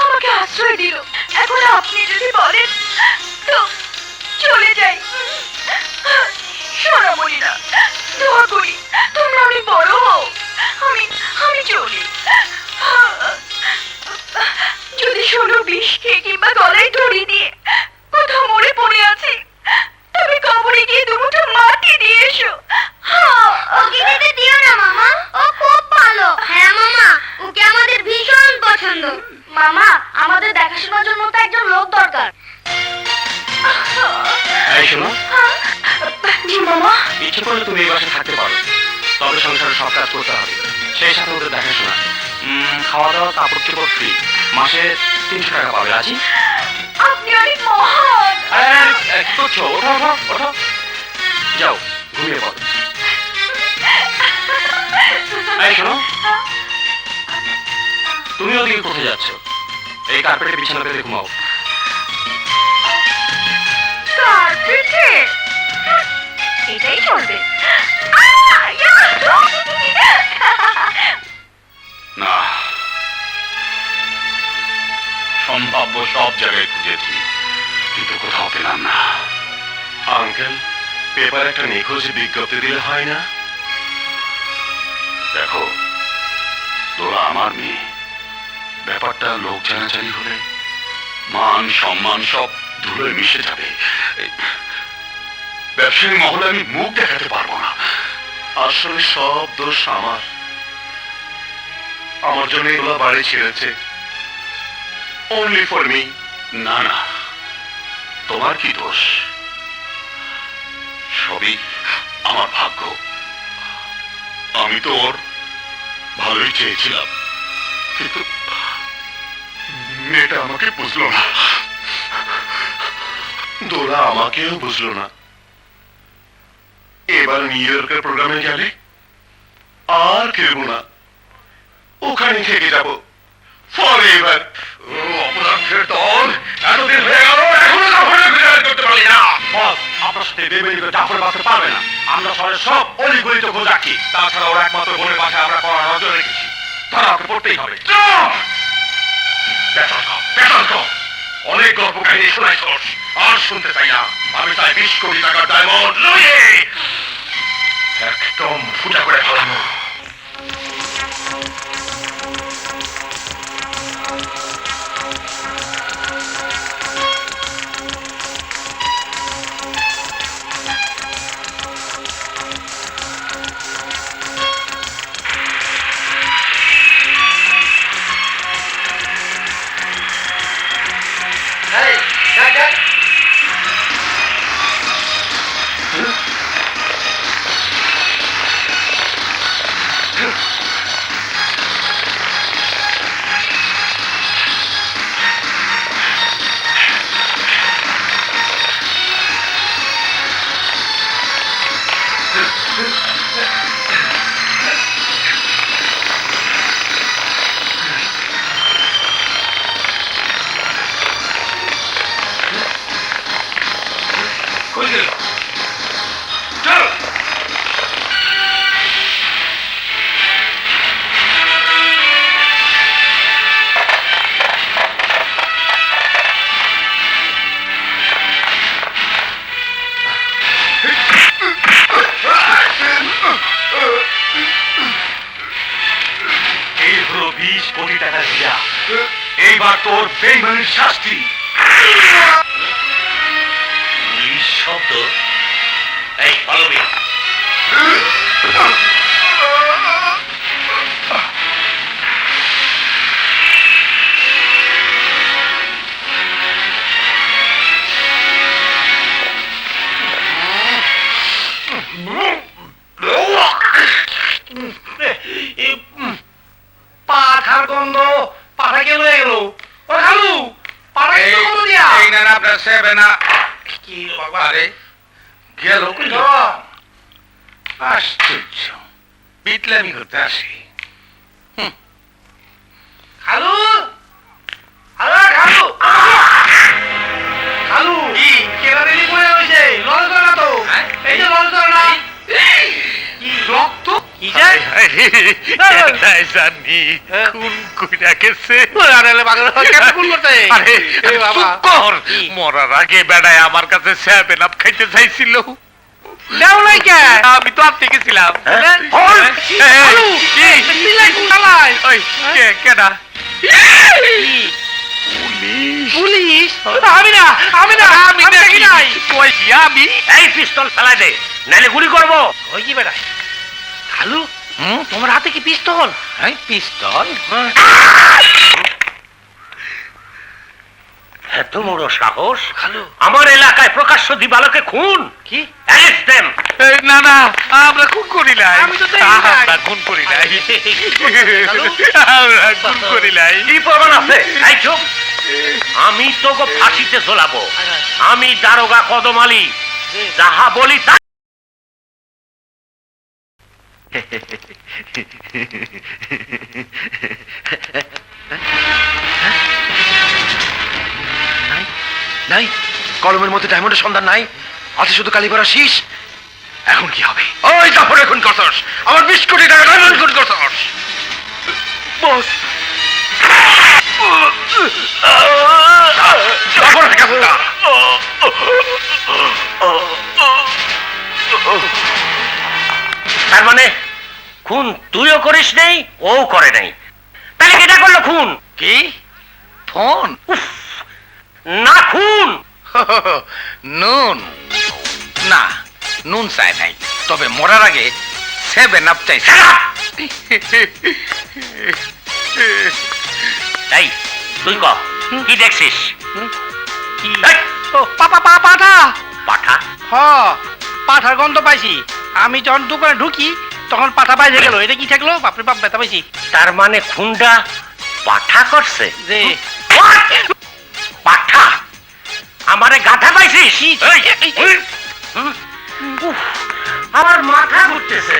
আমাকে আশ্রয় দিল। এখন আপনি যদি বলেন তো চলে যাই। সোনামণি না, দোয়া করি তোমরা অনেক বড় হও, আমি চলি। যদি ষোলো বিষ খেয়ে কিংবা গলায় দড়ি দিয়ে কোথাও মরে পড়ে আছি, তবে কবরে গিয়ে দুমুঠো মাটি দিয়ে এসো। ওকে যেতে দিও না মামা, ও খুব ভালো। হ্যাঁ মামা, ওকে আমাদের ভীষণ পছন্দ। মামা, আমাদের দেখাশোনার জন্য তো একজন লোক দরকার। এই শোনো, জি মামা। ইচ্ছে করলে তুমি এই বাসায় থাকতে পারো, তবে সংসারের সব কাজ করতে হবে, সেই সাথে ওদের দেখাশোনা। খাওয়া দাওয়া, কাপড় চোপড় ফ্রি। মাসে 300 টাকা পাবে। রাজি? আপনি অনেক মহান। কি করছো? ওঠো ওঠো ওঠো, যাও ঘুমিয়ে পড়ো। এই শোনো, তুমি ওদিকে কোথায় যাচ্ছ? এই কার্পেটে বিছানা পেতে ঘুমাও। কার্পেটে এটাই চলবে। না, সম্ভাব্য সব জায়গায় খুঁজেছি, কিন্তু কোথাও পেলাম না। আঙ্কেল, পেপার একটা নিখোঁজ বিজ্ঞপ্তি দিলে হয় না? দেখো, তোরা আমার মেয়ে, ব্যাপারটা লোক জানাজানি হলে মান সম্মান সব ধুলোয় মিশে যাবে। ব্যবসায়ী মহলে আমি মুখ দেখাতে পারবো না। আসলে সব দোষ আমার। আমার জন্য এগুলো বাড়ি ছেড়েছে। Only for me. না না, তোমার কি দোষ? সবই আমার ভাগ্য। আমি তো ওর ভালোই চেয়েছিলাম, কিন্তু মেয়েটা আমাকে বুঝলো না। দোলা আমাকেও বুঝলো না। এবার নিউ ইয়র্কের প্রোগ্রামে গেলে আর ফিরবো না, ওখানে থেকে যাব ফরএভার। অপরাধের দল এতদিন হয়ে গেল, এখনো জাফরের খুঁজে বের করতে পারলি না। বস, আপনার সাথে বেমেনি করে জাফর বাঁচতে পারবে না। আমরা শহরের সব অলি গলিতে খোঁজ রাখি। তাছাড়া ওর একমাত্র বোনের বাসায় আমরা কড়া নজর রেখেছি। তারা ওকে পড়তেই হবে। অনেক গল্প কাহিনী শোনাইছস, আর শুনতে চাই না। আমি চাই 20 কোটি টাকার ডায়মন্ড লইয়ে একদম ফুটা করে ফেলানো। এই হলো 20 কোটি টাকা দিয়া। এইবার তোর বেইমানির শাস্তি। পুলিশ শব্দ, এই ফলো মি। পাখার গন্ধ, পাঠা গেল গেল। ও খালু, পাঠা গেল গন্ধ দিয়া। এই না আপনার সেবে না। কি বাবা আরে গেল কই গো? আশ্চর্য, বিটলামি করতে আসি। খালু, আরে খালু, খালু কি কেলা দিলি পড়ে হইছে? লল করে না তো। এই যে লল করে না। কি রক্ত? কি যায়? জানি খুন কইরা গেছে। আরে পাগল কেন কোন করতে? আরে এ বাবা চুপ কর। মরার আগে বেড়ায় আমার কাছে 7 আপ খাইতে চাইছিল। দাও নাই কে? আমি তো আটকে গেছিলাম। হল কি? সিলাই কুলালাই। ওই কেডা? পুলিশ? আমি না, আমি না, আমি দেখি নাই। কই কি আমি? এই পিস্তল ফেলাই দে, নাইলে গুলি করবো। ওই কি বেটা? খালু, তোমার হাতে কি পিস্তল? এই পিস্তল? এত বড় সাহস খালু আমার এলাকায় প্রকাশ্য দিবালোকে খুন। কি? Arrest them. এই না না, আমরা খুন করি নাই। আমি তো দেখি নাই। আমরা খুন করি নাই। আমরা খুন করি নাই। কি প্রমাণ আছে? এই চুপ। আমি তোকে ফাঁসিতে ঝোলাবো। আমি দারোগা কদম আলী, যাহা বলি তা। নাই, কলমের মধ্যে ডায়মন্ডের সন্ধান নাই, আছে শুধু কালি ভরা শীষ। এখন কি হবে? ওই জাফর এখন করছস, আমার 20 কোটি টাকা ডায়মন্ড খুন করছস। বস জাফর কাছে যা। তার মানে খুন তুইও করিস নাই, ও করে নাই, তাহলে কেটা করলো খুন? কি ফোন? না খুন। নুন না, নুন চাই নাই, তবে মরার আগে 7 আপ চাইছে। এই তুই ক কি দেখছিস? এই, পাঠা পাঠা? হ পাঠার গন্ধ পাইছি। আমি যখন দোকানে ঢুকি তখন পাঠা বাইরে গেল। এটা কি থাকলো? বাপরে বাপ, ব্যথা পাইছি। তার মানে খুনটা পাঠা করছে? যে What? পাঠা আমারে গাধা পাইছিস? এই, উফ, আমার মাথা ঘুরতেছে।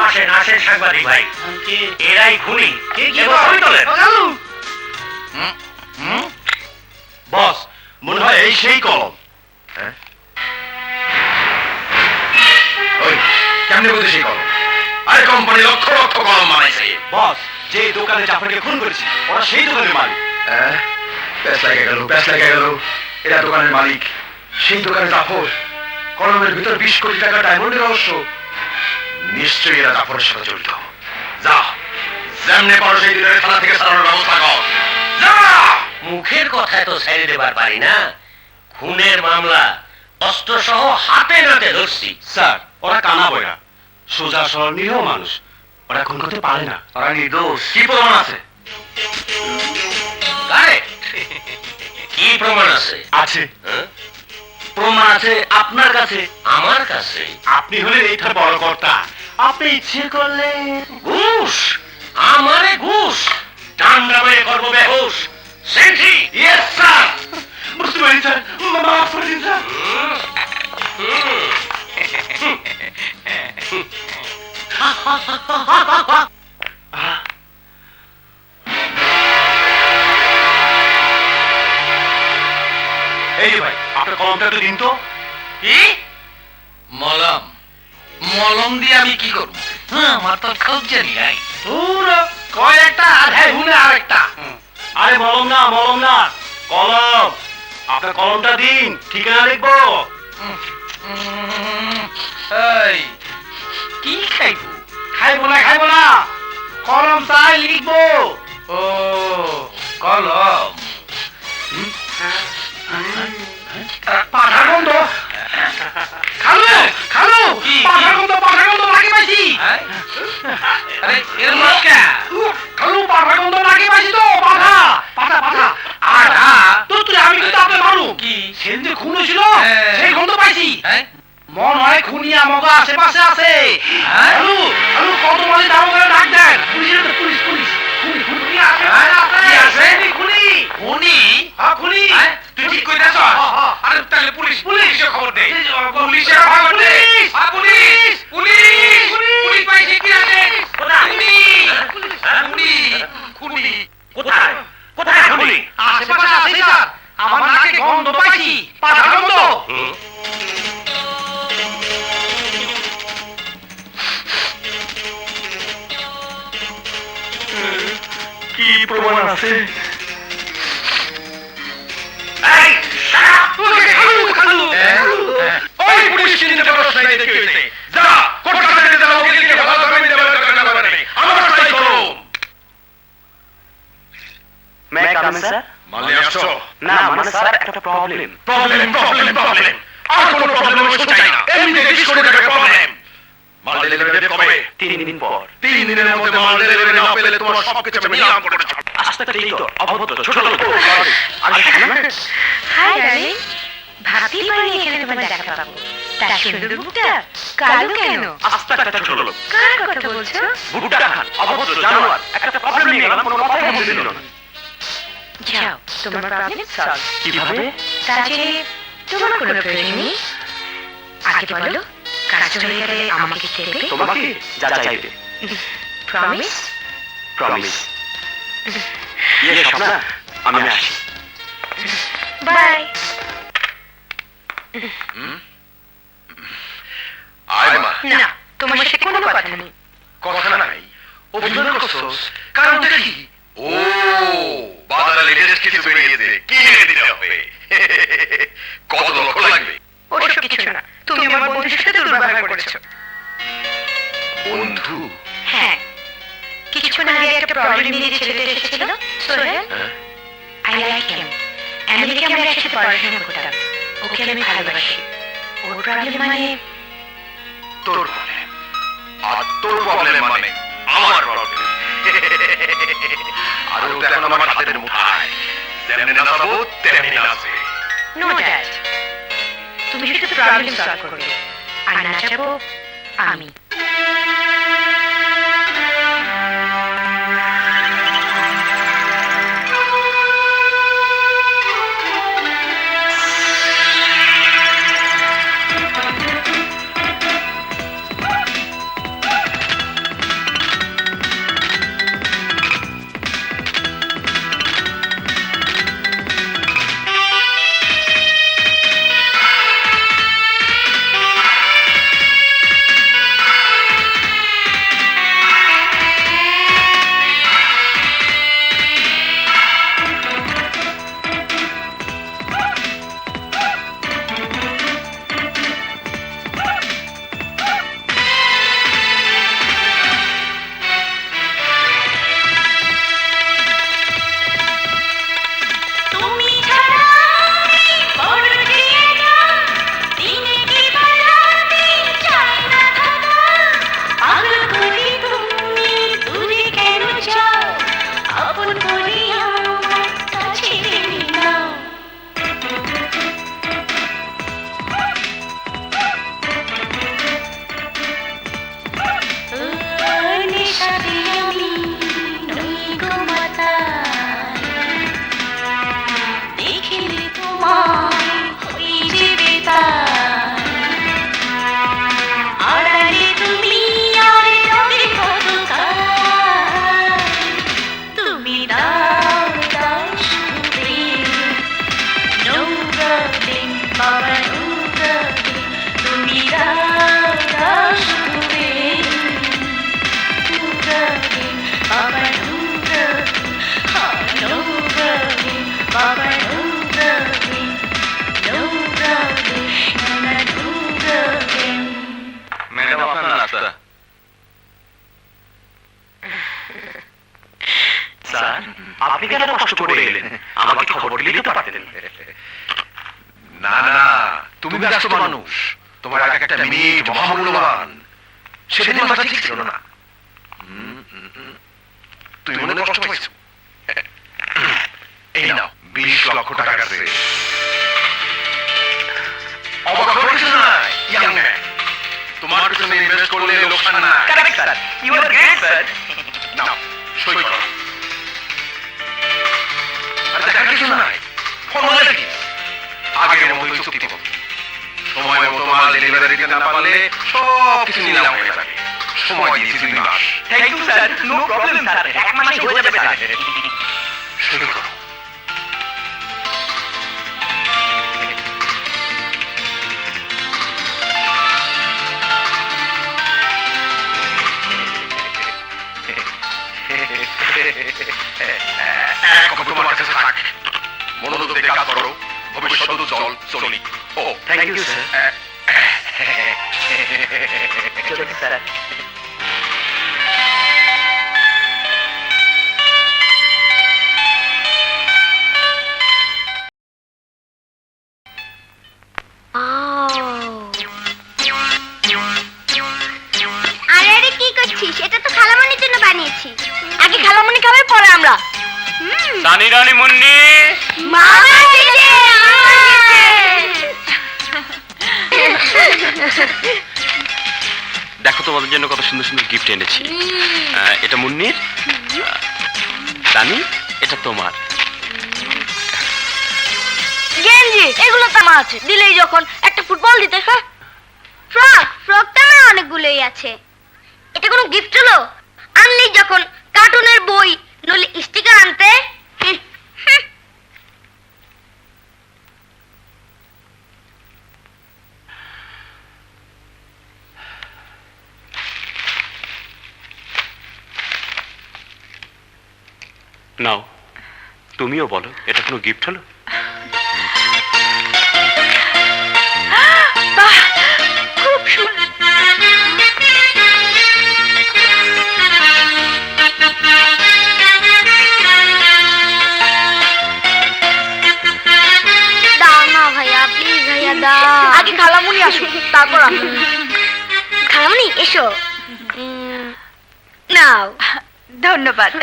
আসেন আসেন সাংবাদিক ভাই, এরাই খুনি। এবার ছবি তোলেন। বস, মনে হয় এই সেই কলম। ওই কেমনে বলতে সেই কলম? আরে কোম্পানি লক্ষ লক্ষ কলম বানাইছে। বস, যে দোকানে জাফরকে খুন করেছে ওরা সেই দোকানের মালিক। প্যাস লেগে গেল। এরা দোকানের মালিক, সেই দোকানে জাফর। কলমের ভিতর 20 কোটি টাকা ডায়মন্ডের রহস্য। নিশ্চয়ই এরা জাফরের সাথে জড়িত। যা, যেমনে পারো সেই দিনের থানা থেকে সারানোর ব্যবস্থা কর। যা। মুখের কথায় তো ছেড়ে দেবার পারি না, খুনের মামলা অস্ত্র সহ হাতে নাতে ধরছি। স্যার, ওরা কানা বইরা, সোজা সরল নিরীহ মানুষ, ওরা খুন করতে পারে না, ওরা নির্দোষ। কি প্রমাণ আছে? Correct. কি প্রমাণ আছে? আছে, হ্যাঁ? প্রমাণ আছে আপনার কাছে। আমার কাছে? আপনি হলেন এইটার বড় কর্তা। আপনি ইচ্ছে করলে ঘুষ? আমারে ঘুষ? ডান্ডা মেরে করবো বেহুশ। সেন্ট্রি? Yes sir. বুঝতে পারি স্যার, মাফ করে দিন স্যার। এই যে ভাই, আপনার কলমটা তো দিন তো। কি মলম? মলম দিয়ে আমি কি করবো? আমার তো খোঁজ জানি নাই। কয় একটা আধায় হুনে আর একটা। আরে মলম না, কলম। আপনার কলমটা দিন, ঠিকানা লিখবো। এই কি খাইবো? খাইবো না, কলম চাই লিখবো। ও কলম। পাঠার গন্ধ। খালু কি? পাঠার গন্ধ লাগি পাইছি। আরে এর মাস্কা খালু পাঠার গন্ধ লাগি পাইছি তো। পাঠা আড়া তুই আমি কিন্তু আপনার মারু কি? সেন যে খুন হয়েছিল হ্যাঁ। সেই গন্ধ পাইছি। হ্যাঁ? মন হয় খুনিয়া মগা আশেপাশে আছে। হ্যাঁ? খালু কত মাঝে দাম করে ডাক দেন। পুলিশ খুনি আছে, কি আছে? খুনি খুনি? হ্যাঁ খুনি। হ্যাঁ? তুই ঠিক কইতাছ? হ্যাঁ। আরে তাহলে পুলিশের খবর দে। পুলিশের খবর দে। হ্যাঁ, পুলিশ পাইছে কি আছে? খুনি। কোথায় খুনি? আশেপাশে আছে স্যার। আমার নাকে গন্ধ পাইছি, পাঠার গন্ধ। কি প্রমাণ আছে? এই, shut up! খালু ওই পুলিশ চিনতে পারছ না দেখে হইছে। যা, কোর্ট কাছারিতে যা, ওকিলকে ভালো জামিন দেবার দরকার নেই। আমার চাই কলম। মে কাম স্যার? মালে আসছো? না মানে স্যার একটা প্রবলেম। প্রবলেম। আর কোনো প্রবলেম আমি শুনতে চাই না। এমনিতে 20 কোটি টাকার প্রবলেম। মাল ডেলিভারি কবে? 3 দিন পর। 3 দিনের মধ্যে মাল ডেলিভারি না পেলে তোমার সবকিছু আমি নিলাম করে ছাড়ব। আস্তে তো অভদ্র ছোট লোক। হাই ডার্লিং, ভাবতেই পারিনি এখানে তোমার দেখা পাবো। তার সুন্দর মুখটা কালো কেন? আস্তে ছোট লোক। কার কথা বলছো? ভুট্টা খান, অভদ্র জানোয়ার। একটা প্রবলেম নিয়ে গেলাম, কোনো কথাই বলতে দিল না। যাও, তোমার প্রবলেম সলভ। কিভাবে? তাহলে তোমার কোনো প্রয়োজন নেই। আগে বলো, কাজ হয়ে গেলে আমাকে দেবে? তোমাকে যা চাইবে। প্রমিস? প্রমিস। স্বপ্না, আমি আসি। বাই। আয় মা। না, তোমার সাথে কোনো কথা নেই। কথা নাই, অভিমান করছস, কারণটা কি? ও, বাজারে লেটেস্ট কিছু বেরিয়েছে, কি এনে দিতে হবে? কত লক্ষ লাগবে? ওসব কিছু না, তুমি আমার বন্ধুর সাথে দুর্ব্যবহার করেছো। বন্ধু? হ্যাঁ, কিছুক্ষণ আগে একটা প্রবলেম নিয়ে যে ছেলেটা এসেছিল, Sohel, I like him. America আমরা একসাথে পড়াশোনা করতাম, ওকে আমি ভালোবাসি। ওর প্রবলেম মানে তোর প্রবলেম, আর তোর প্রবলেম মানে আমার প্রবলেম। আর ওটা এখন আমার হাতের মুঠায়, যেমনি নাচাবো তেমনি নাচবে। নো ড্যাড, তুমি শুধু প্রবলেম সলভ করবে, আর নাচাবো আমি। স্যার, আপনি কেন কষ্ট করে এলেন? আমাকে খবর দিলেই তো পারতেন। না না, তুমি ব্যস্ত মানুষ, তোমার এক একটা মিনিট মহামূল্যবান। সেদিন মাথা ঠিক ছিল না, তুমি মনে কষ্ট পাইছো। এই নাও 20 লক্ষ টাকা। অবাক হয়েছো না ইয়াং ম্যান? তোমার পিছনে ইনভেস্ট করলে লোকসান না। Correct sir, you are great sir. নাও সই করো। আর দেখার কিছু নাই, ফর্মালিটি কি? আগের মতোই চুক্তি করো। সময় মতো মাল ডেলিভারি দিতে না পারলে সব কিছু নিলাম হয়ে যাবে। সময় দিয়েছি 2 মাস। Thank you sir, no problem sir, 1 মাসে হয়ে যাবে স্যার। সই করো। তোমার কাছে থাক, মনোযোগ দিয়ে কাজ করো, ভবিষ্যৎ উজ্জ্বল চলি। ও থ্যাংক ইউ স্যার। চলুন স্যার। আরে আরে কি করছিস? এটা তো খালামণির জন্য বানিয়েছি। আগে খালামণি খাবে, পরে আমরা। সানি রানী মুন্নি, মামা এসেছে, মামা এসেছে। দেখো তোমাদের জন্য কত সুন্দর সুন্দর গিফট এনেছি। এটা মুন্নির, রানী এটা তোমার। গেঞ্জি এগুলো তো আমার আছে, দিলেই যখন একটা ফুটবল দিতে। হ্যাঁ, ফ্রক তো আমার অনেকগুলোই আছে। এটা কোনো গিফট হলো? আনলি যখন কার্টুনের বই নলে স্টিকার আনতে। নাও, তুমিও বলো, এটা কোনো গিফট হলো? বাহ, খুব সুন্দর। দাও না ভাইয়া, প্লিজ ভাইয়া দাও। আগে খালামুনি আসুন, তারপর আমি। খালামণি এসো। নাও। ধন্যবাদ।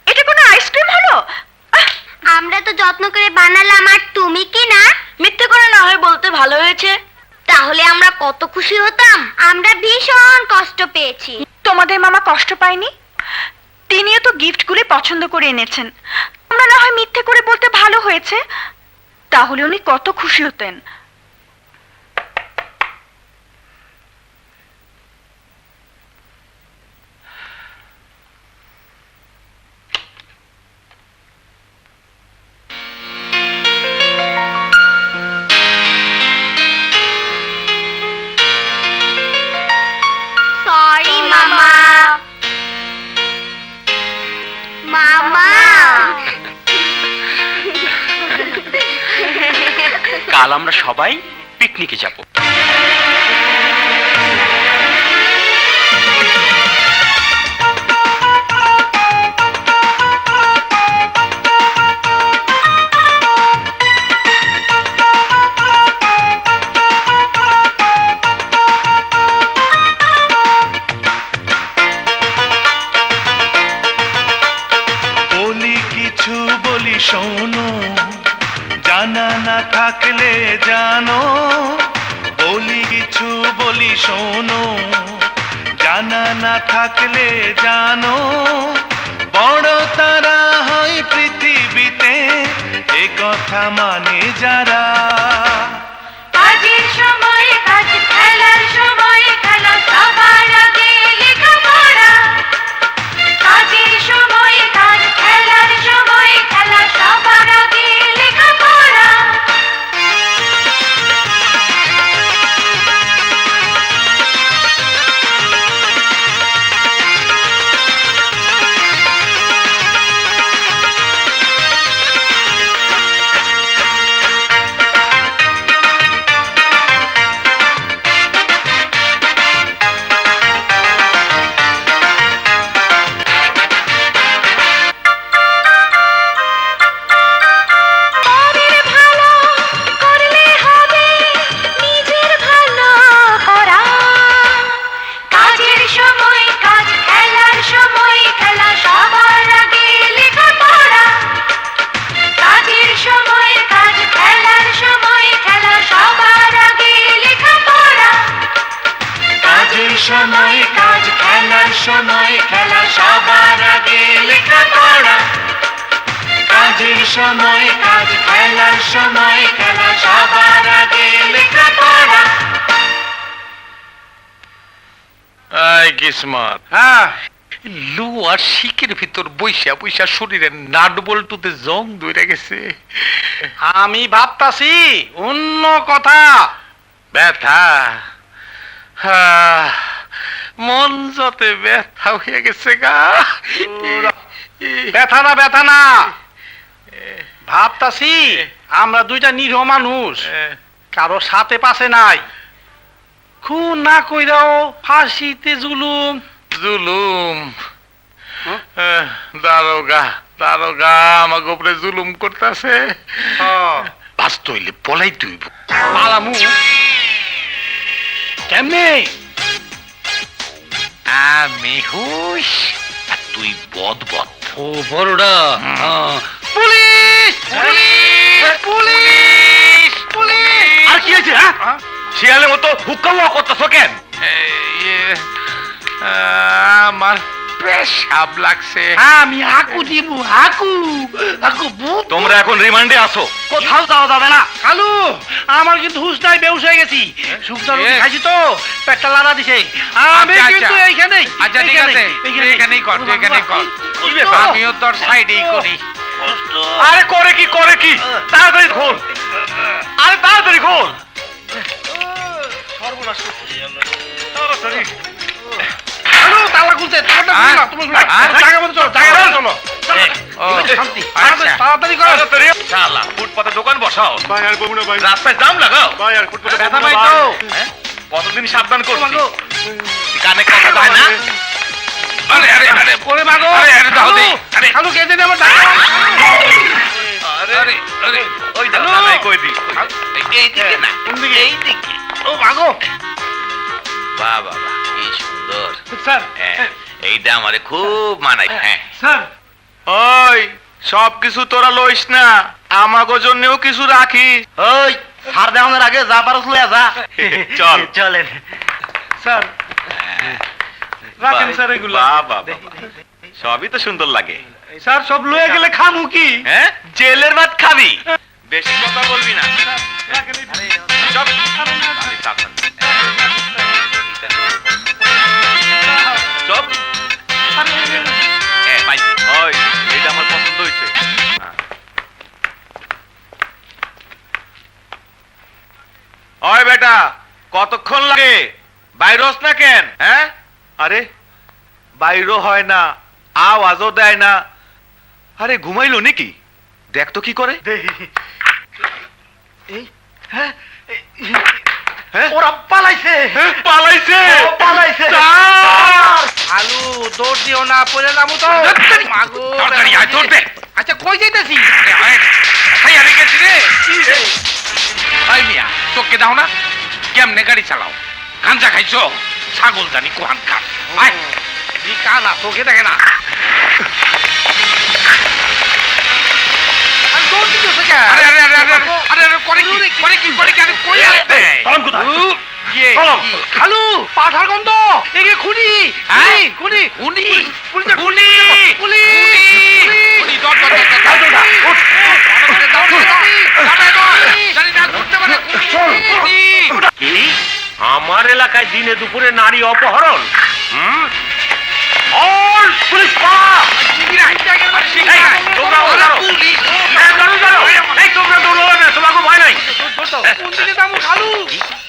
এটা কোনো আইসক্রিম হলো? আমরা তো যত্ন করে বানালাম, আর তুমি কি না? মিথ্যে করে না হয় বলতে ভালো হয়েছে। তাহলে আমরা কত খুশি হতাম। আমরা ভীষণ কষ্ট পেয়েছি। তোমাদের মামা কষ্ট পায়নি? তিনিও তো গিফটগুলি পছন্দ করে এনেছেন। আমরা না হয় মিথ্যে করে বলতে ভালো হয়েছে, তাহলে উনি কত খুশি হতেন। সরি মামা। মামা কাল আমরা সবাই পিকনিকে যাব। বলি কিছু বলি শোনো, জানা না থাকলে জানো। বলি কিছু বলি শোনো, জানা না থাকলে জানো। বড় তারা হয় পৃথিবীতে, এ কথা মানে যারা। কাজের সময় কাজ, খেলার সময় খেলা, সবার আগে লেখাপড়া। কাজের সময় কাজ, খেলার সময় খেলা, সবার আগে লেখাপড়া। পরের ভালো করলে হবে নিজের ভালো করা। কাজের সময় কাজ, খেলার সময় খেলা, সবার আগে লেখাপড়া। কাজের সময় কাজ, খেলার সময় খেলা, সবার আগে লেখাপড়া। কাজের সময় কাজ, খেলার সময় খেলা, সবার আগে লেখাপড়া। কাজের সময় কাজ, খেলার সময় খেলা, সবার আগে লেখাপড়া। আই কিসমত, হ্যাঁ, লু আর শিকের ভিতর বৈশা বৈশা শরীরের নাট বল্টুতে জং ধরে গেছে। আমি ভাবতাছি অন্য কথা। ব্যথা, মন যতে ব্যথা হয়ে গেছে গা। ব্যথা না, ব্যথা না, ভাবতাছি আমরা দুইটা নিরীহ মানুষ, কারো সাথে পাশে নাই। খুন না কইরাও ফাঁসিতে জুলুম। জুলুম, দারোগা দারোগা আমাকে উপরে জুলুম করতেছে। বাঁচতে হইলে পলাই তুইব। পালামু কেমনে? আমি হুশ আর তুই বদ বদ। ও বড়টা। Police police police police! আর কি হয়েছে? শিয়ালের মতো হুক্কা করতেছ কেন? আমার পেশাব লাগছে। আমি হাকু দিব, হাকু হাকু। তোমরা এখন রিমান্ডে আসো। কোথাও যাওয়া যাবে না। কালু, আমার কিন্তু হুঁশ নাই, বেহুশ হয়ে গেছি। শুকনা রুটি খাইছি তো, পেটটা লাড়া দিছে। আমি আচ্ছা, কিন্তু আচ্ছা। এইখানেই। আচ্ছা ঠিক আছে, তুই এখানেই কর, তুই এখানেই কর। আমিও তোর সাইডেই করি। আরে করে কি করে কি, তাড়াতাড়ি খোল, আরে তাড়াতাড়ি খোল। কখন আসতেছে তাড়াতাড়ি তালা খুলছে জায়গা মতো চলো জায়গা মতো চলো শান্তি তাড়াতাড়ি করো শালা ফুটপাতে দোকান বসাও ভাই আর কমু না ভাই রাস্তায় জাম লাগাও ভাই আর ফুটপাতে ব্যথা পাই তো কতদিন সাবধান করছি কানে কথা যায় না আরে আরে আরে ওরে মাগো আরে আরে দাও দে আরে খালু কে দেন আমার টাকা আরে আরে আরে ওই দাও নাই কই দি এই দিকে না এই দিকে ও মাগো বাহ বাহ বাহ কি সুন্দর স্যার এইটা আমারে খুব মানায় হ্যাঁ স্যার ওই সব কিছু তোরা লইস না আমাগো জন্যও কিছু রাখিস ওই হার দেওয়ানোর আগে যা পারস লইয়া যা চল চলেন স্যার রাখেন স্যার এগুলো বাহ বাহ বাহ, বাহ। সবই তো সুন্দর লাগে স্যার সব লইয়া গেলে খামু কি হ্যাঁ জেলের ভাত খাবি বেশি কথা বলবি না রাখেন চল আমি সাবধান। চল হ্যাঁ পাইছি ওই এটা আমার পছন্দ হয়েছে ওই বেটা কতক্ষণ লাগে বাইরস না কেন হ্যাঁ আরে বাইরও হয় না আওয়াজও দেয় না আরে ঘুমাইলো নাকি দেখ তো কি করে হ্যাঁ হ্যাঁ ওরা পালাইছে পালাইছে পালাইছে স্যার! আলু দৌড় দিও না পড়ে যাবো তো মাগো তাড়াতাড়ি আয়, দৌড় দে। আচ্ছা কই যাইতেছি খাইয়ারে গেছি রে ভাই মিয়া তোকে দাও না কেমনে গাড়ি চালাও গাঞ্জা খাইছো ছাগল জানি কোহান খা আয় কানা তোকে দেখে না আরে দৌড় দিতেছে কে আরে আরে আরে আরে আরে আরে করে কি আরে কই আছে তলম কোথায়? ইয়ে চলো। খালু পাঠার গন্ধ এগে খুনি হ্যাঁ? খুনি খুনি পুলিশ খুনি পুলিশ খুনি দর দর দর জানি না করতে পারে খুনি কি আমার এলাকায় দিনে দুপুরে নারী অপহরণ অল পুলিশ পাওয়া এই, তোমরা দাঁড়াও। হ্যাঁ, দাঁড়াও, দাঁড়াও। এই, তোমরা দৌড়াবে না, তোমাকে ভয় নাই। কোন দিকে যাবো খালু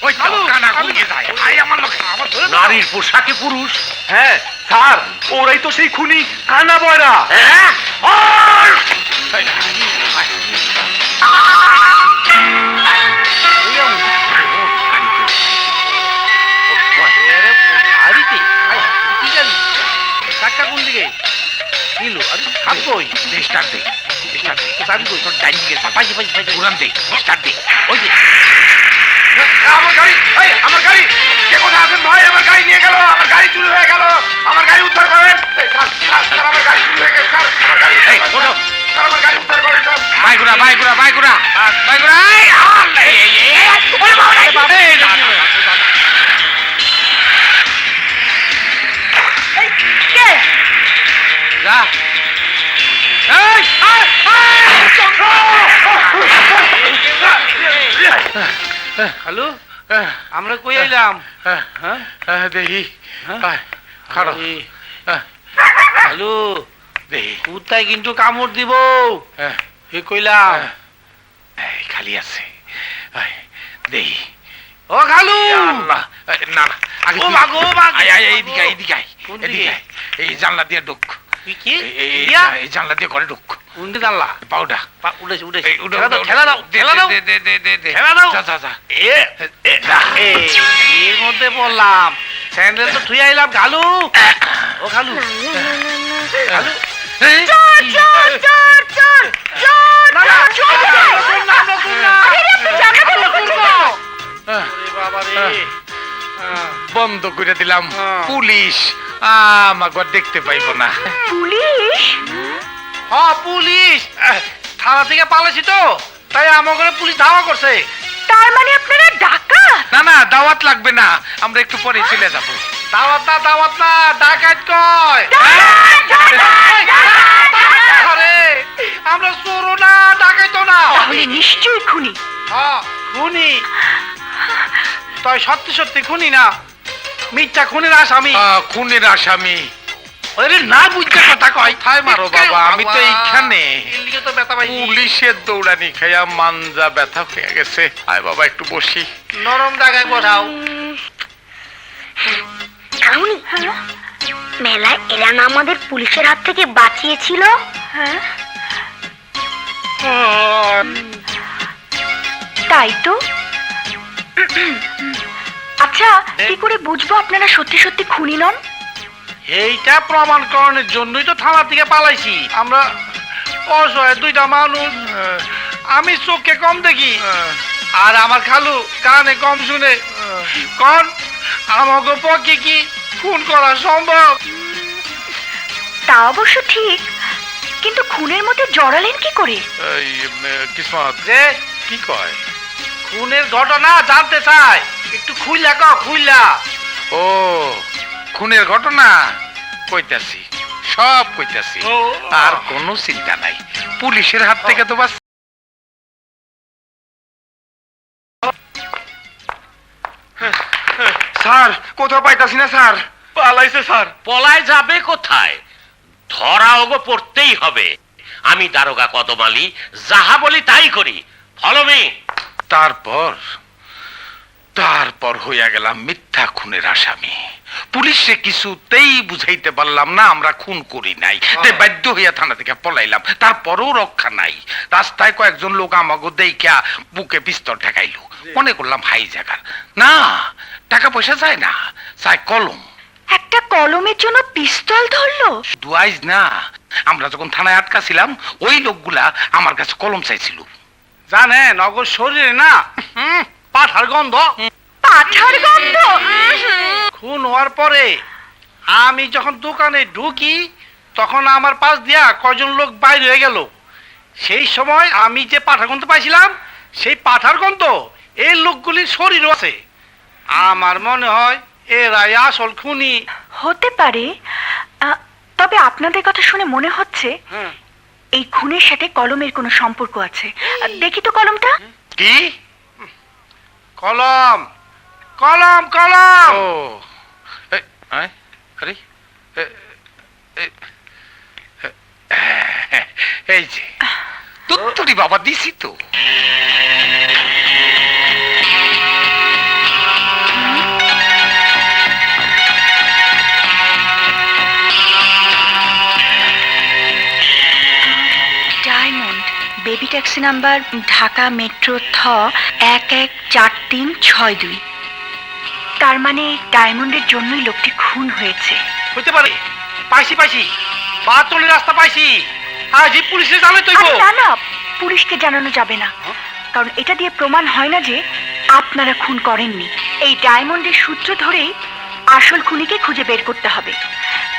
ওই খালু কানা খুঁজে যায় আয় আমার লোক আমার ধরে নারীর পোশাকে পুরুষ হ্যাঁ স্যার ওরাই তো সেই খুনি কানা বয়রা হ্যাঁ অল! গাড়িতে কি গাড়ি চাক্কা কোন দিকে নিলু আরে হাত কই স্টার্ট দে স্টার্ট দে চাবি কই তোর ডাইন দিকে পাইছি পাইছি পাইছি উড়ান দে স্টার্ট দে ওই যে আমার গাড়ি এই আমার গাড়ি কে কোথায় আছেন ভাই আমার গাড়ি নিয়ে গেল আমার গাড়ি চুরি হয়ে গেল আমার গাড়ি উদ্ধার করেন এই, স্যার, আমার গাড়ি চুরি হয়ে গেছে স্যার আমার গাড়ি এই ওঠো স্যার আমার গাড়ি উদ্ধার করেন স্যার বাইগুড়া কে যা হ্যালো আমরা কই আইলাম দেখি খারাপ হ্যালো দেখি কুত্তায় কিন্তু কামড় দিব এ কইলাম এই খালি আছে দেখি ও খালু আল্লাহ না না আগে ও তুই- মাগো আয় আয় এইদিকে আয়, এইদিকে আয়, কোন এদিকে দিকে? আয়। এই জানলা দিয়ে ঢুক কি ইয়া, এই জানলা দিয়ে ঘরে ঢুক উন্ডে জানলা পাউডা উঠেছে উঠেছে এই, উঠো, ঠেলা দাও উঠো, ঠেলা দাও দে, ঠেলা দাও দে, দে, দে, দে, দে। ঠেলা দাও। যা, যা, যা। এর মধ্যে বললাম স্যান্ডেল তো থুই আইলাম খালু ও খালু খালু এই, চোর চোর চোর চোর চোর না, না, চোর না, না, না, না, না, না। আরে আপনি জানলা বন্ধ করছেন কেন? ওরে বাবা রে বন্ধ করে দিলাম হ্যাঁ। পুলিশ আমাকে দেখতে পাইব না পুলিশ হ্যাঁ পুলিশ থানা থেকে পালাইছি তো তাই আমার ঘরে পুলিশ ধাওয়া করছে তার মানে আপনারা ডাকাত না না দাওয়াত লাগবে না আমরা একটু পরে চলে যাব দাওয়াত না ডাকাত কয় আরে আমরা চোরও না ডাকাইতো না তাহলে নিশ্চয়ই খুনি হ্যাঁ খুনি তুই সত্যি সত্যি খুনি না মিথ্যা খুনির আসামি খুনের আসামি আরে না বুঝতে কথা কয় কোথায় মারো বাবা আমি তো এইখানে এদিকে তো ব্যথা পাইছি পুলিশের দৌড়ানি খাইয়া মানজা ব্যথা হয়ে গেছে আয় বাবা একটু বসি নরম জায়গায় বসাও খালামুনি, মেলায় এরা না আমাদের পুলিশের হাত থেকে বাঁচিয়েছিল। হ্যাঁ, তাই তো। আচ্ছা, কি করে বুঝবো আপনারা সত্যি সত্যি খুনি নন? এইটা প্রমাণকরণের জন্যই তো থানা থেকে পালাইছি আমরা। অসহায় দুইটা মানুষ, আমি চোখে কম দেখি আর আমার খালু কানে কম শুনে। কোন আমাকে পক্ষে কি খুন করা সম্ভব? তা অবশ্য ঠিক, কিন্তু খুনের মধ্যে জড়ালেন কি করে? কিসমত রে কি কয়? খুনের ঘটনা জানতে চাই, একটু খুইলা খুইলা। ও খুনের ঘটনা কইতাছি, সব কইতাছি, আর কোনো চিন্তা নাই। পুলিশের হাত থেকে তো বাস। স্যার, কোথাও পাইতাছি না স্যার। পালাইছে স্যার। পলায় যাবে কোথায়? ধরা ওগো পড়তেই হবে। আমি দারোগা কদম আলী, যাহা বলি তাই করি। Follow me. তারপর হইয়া গেলাম মিথ্যা খুনের আসামি। পুলিশে কিছুতেই বুঝাইতে পারলাম না আমরা খুন করি নাই, তাই বাধ্য হইয়া থানা থেকে পলাইলাম। তারপরও রক্ষা নাই। রাস্তায় কয়েকজন লোক আমাকে দেখিয়া বুকে পিস্তল ঠেকাইলো। মনে করলাম হাই জায়গার না, টাকা পয়সা চায় না, চায় কলম। একটা কলমের জন্য পিস্তল ধরলো? দুয়াইজ না, আমরা যখন থানায় আটকা ছিলাম ওই লোকগুলা আমার কাছে কলম চাইছিল। জানেন নগর শরীরে না পাঠার গন্ধ। পাঠার গন্ধ? খুন হওয়ার পরে আমি যখন দোকানে ঢুকি তখন আমার পাশ দিয়া কয়জন লোক বাইরে হয়ে গেল। সেই সময় আমি যে পাঠার গন্ধ পাইছিলাম সেই পাঠার গন্ধ এই লোকগুলির শরীরও আছে। আমার মনে হয় এরাই আসল খুনি। হতে পারে, তবে আপনাদের কথা শুনে মনে হচ্ছে এই খুনের সাথে কলমের কোনো সম্পর্ক আছে। দেখি তো কলমটা। কি? কলম কলম কলম? ও আরে এই যে তুত্তুরি বাবা দিছি তো। Diamond, baby taxi number Dhaka metro থ 114362। তার মানে ডায়মন্ডের জন্যই লোকটি খুন হয়েছে। হইতে পারে। পাইছি বাতলের রাস্তা পাইছি। আজ পুলিশে জানাই তো। না না, পুলিশকে জানানো যাবে না, কারণ এটা দিয়ে প্রমাণ হয় না যে আপনারা খুন করেননি। এই ডায়মন্ডের সূত্র ধরেই আসল খুনিকে খুঁজে বের করতে হবে।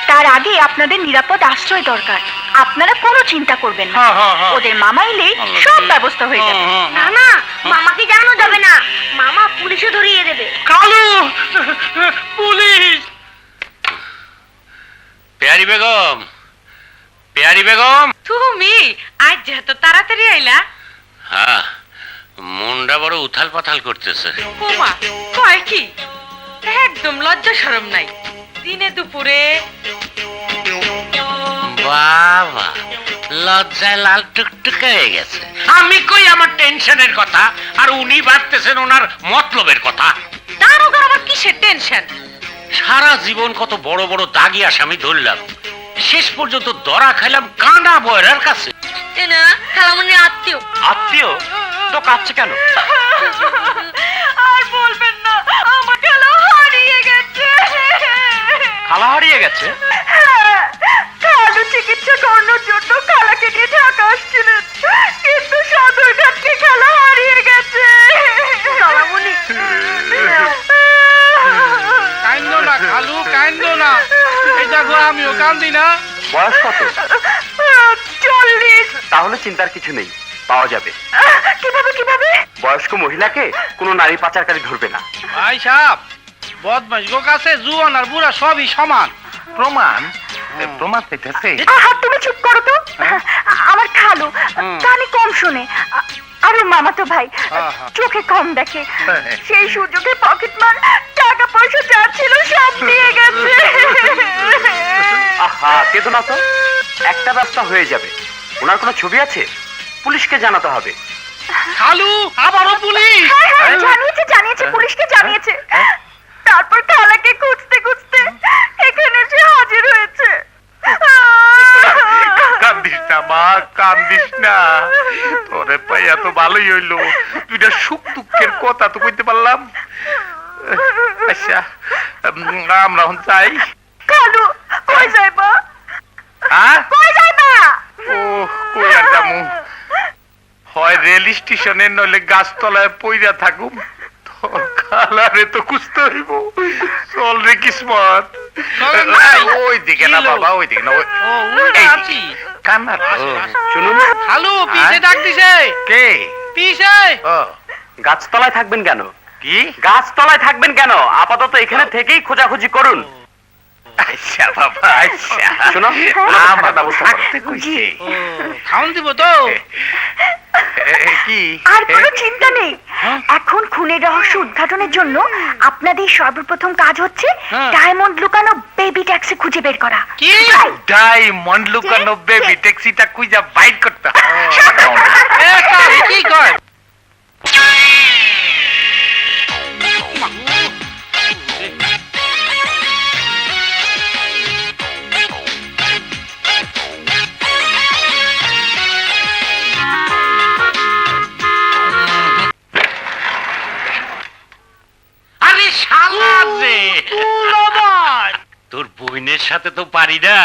তার আগে আপনাদের নিরাপদ আশ্রয় দরকার। আপনারা কোনো চিন্তা করবেন না, ওদের মামা এলে সব ব্যবস্থা হয়ে যাবে। না না, মামাকে জানানো যাবে না, মামা পুলিশে ধরিয়ে দেবে। কালু, পুলিশ! পেয়ারি বেগম, পেয়ারি বেগম। তুমি আজ যেহেতু তাড়াতাড়ি আইলা। হ্যাঁ, মনটা বড় উথাল পাথাল করতেছে। ওমা, কয় কি? একদম লজ্জা শরম নাই। দিনে দুপুরে বাবা, লজ্জায় লাল টুকটুকে হয়ে গেছে। আমি কই আমার টেনশনের কথা, আর উনি ভাবতেছেন ওনার মতলবের কথা। দারোগার আবার কিসের টেনশন? সারা জীবন কত বড় বড় দাগি আসামি ধরলাম, শেষ পর্যন্ত ধরা খাইলাম কানা বয়রার কাছে। এনা খালামুনি আত্মীয়। আত্মীয় তো কাঁদছে কেন? আর বলবেন না, আমার খালা হারিয়ে গেছে। খালা হারিয়ে গেছে? খালু চিকিৎসা করানোর জন্য খালাকে নিয়ে ঢাকা আসছিলেন, কিন্তু সদরঘাটকে খালা হারিয়ে গেছে। খালামুনি, কান্দো না খালু, কান্দো না। এই দেখো আমিও কান্দি না। বয়স কত? 40। তাহলে চিন্তার কিছু নেই, পাওয়া যাবে। কিভাবে? বয়স্ক মহিলাকে কোনো নারী পাচারকারী ধরবে না। ভাই সাহেব, বদমাশ গো কাছে জুয়ান আর বুড়া সবই সমান। প্রমাণ পেতেছে। তুমি চুপ করো তো। আমার খালু কানে কম শোনে, আর ওর মামাতো ভাই চোখে কম দেখে। সেই সুযোগে পকেটমার টাকা পয়সা যা ছিল সব নিয়ে গেছে। আহা, কেঁদো না তো, একটা রাস্তা হয়ে যাবে। ওনার কোনো ছবি আছে? পুলিশকে জানাতে হবে। খালু, আবারও পুলিশ? জানিয়েছে, পুলিশকে জানিয়েছে। তারপর খালাকে খুঁজতে খুঁজতে এখানে এসে হাজির হয়েছে। কান্দিস না মা, কান্দিস না। তোরে পাইয়া তো ভালোই হইলো, দুইটা সুখ দুঃখের কথা তো কইতে পারলাম। আচ্ছা আমরা এখন যাই। খালু কই যাইবা? হ্যাঁ কই যাইবা? ও কই আর যামু, হয় রেল স্টেশনে নইলে গাছতলায় পইরা থাকুম। তোর খালারে তো খুঁজতে হইব। চল রে কিসমত। ওই দিকে না বাবা, ওই দিকে না, এই কান্না শুনুন, হ্যালো পিছে ডাক দিছে কে? পিছে গাছতলায় থাকবেন কেন? কি গাছতলায় থাকবেন কেন? আপাতত এখানে থেকেই খোঁজাখুঁজি করুন। আচ্ছা বাবা, আচ্ছা শোনো, আমার ব্যবস্থা থাকতে কইছে। খাওন দিব তো? কি আর কোনো চিন্তা নেই। এখন খুনের রহস্য উদ্ঘাটনের জন্য আপনাদের সর্বপ্রথম কাজ হচ্ছে ডায়মন্ড লুকানো বেবি ট্যাক্সি খুঁজে বের করা। কি ডায়মন্ড লুকানো বেবি ট্যাক্সিটা খুঁজা বাইট করতে কি কর? তোর বোনের সাথে তো পারি না,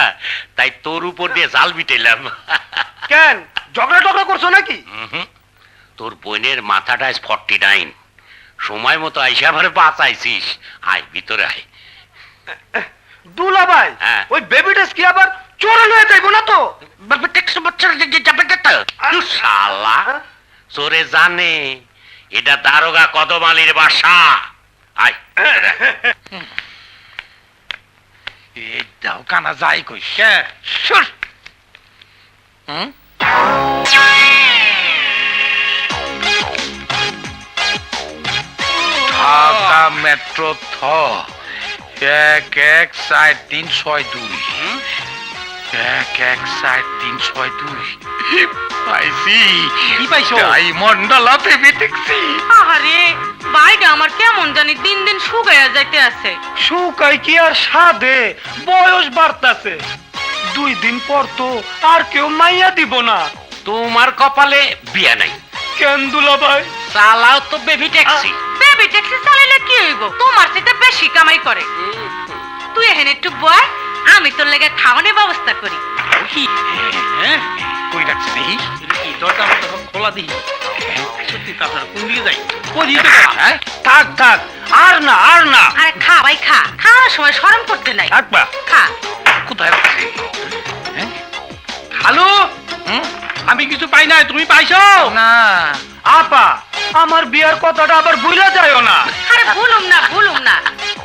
তাই তোর উপর দিয়ে জাল বিটেলাম। কেন ঝগড়া টগড়া করছো নাকি? তোর বোনের মাথাটা 49, সময় মতো আইসা আমার বাঁচাইছিস। আয় ভিতরে আয়। দুলা ভাই, হ্যাঁ। ওই বেবিটাস কি আবার চোরে লয়ে যাইবো না তো? শালা চোরে জানে এটা দারোগা কদম আলীর বাসা। আয় এই দাও কানা যাই কইস। ঢাকা মেট্রো থ 11436 11436 পাইছি। কি পাইছো? মন্ডলা বেবি ট্যাক্সি। আরে বাইটা আমার কেমন জানি দিন দিন শুকাইয়া যাইতে আছে। শুকাই কি আর সাধে, বয়স বাড়তাছে। 2 দিন পর তো আর কেউ মাইয়া দিব না। তোমার কপালে বিয়া নাই। কেন দুলা ভাই? চালাও তো বেবি ট্যাক্সি। বেবি ট্যাক্সি চালাইলে কি হইব? তোমার চেয়ে বেশি কামাই করে। তুই এখানে একটু বয়, আমি তোর লেগে খাওয়ানোর ব্যবস্থা করি। কই রাখছি দেখি। খোলা দিই। সত্যি তাছাড়া কোন দিকে যাই? কই দিতে থাক থাক, আর না আর না। আরে খা ভাই খা, খাওয়ার সময় শরম করতে নাই। থাকবা। খা। কোথায় রাখছি? হ্যালো, আমি কিছু পাই নাই, তুমি পাইছো? না আপা, আমার বিয়ার কথাটা আবার ভুলে যাইও না। আরে ভুলুম না।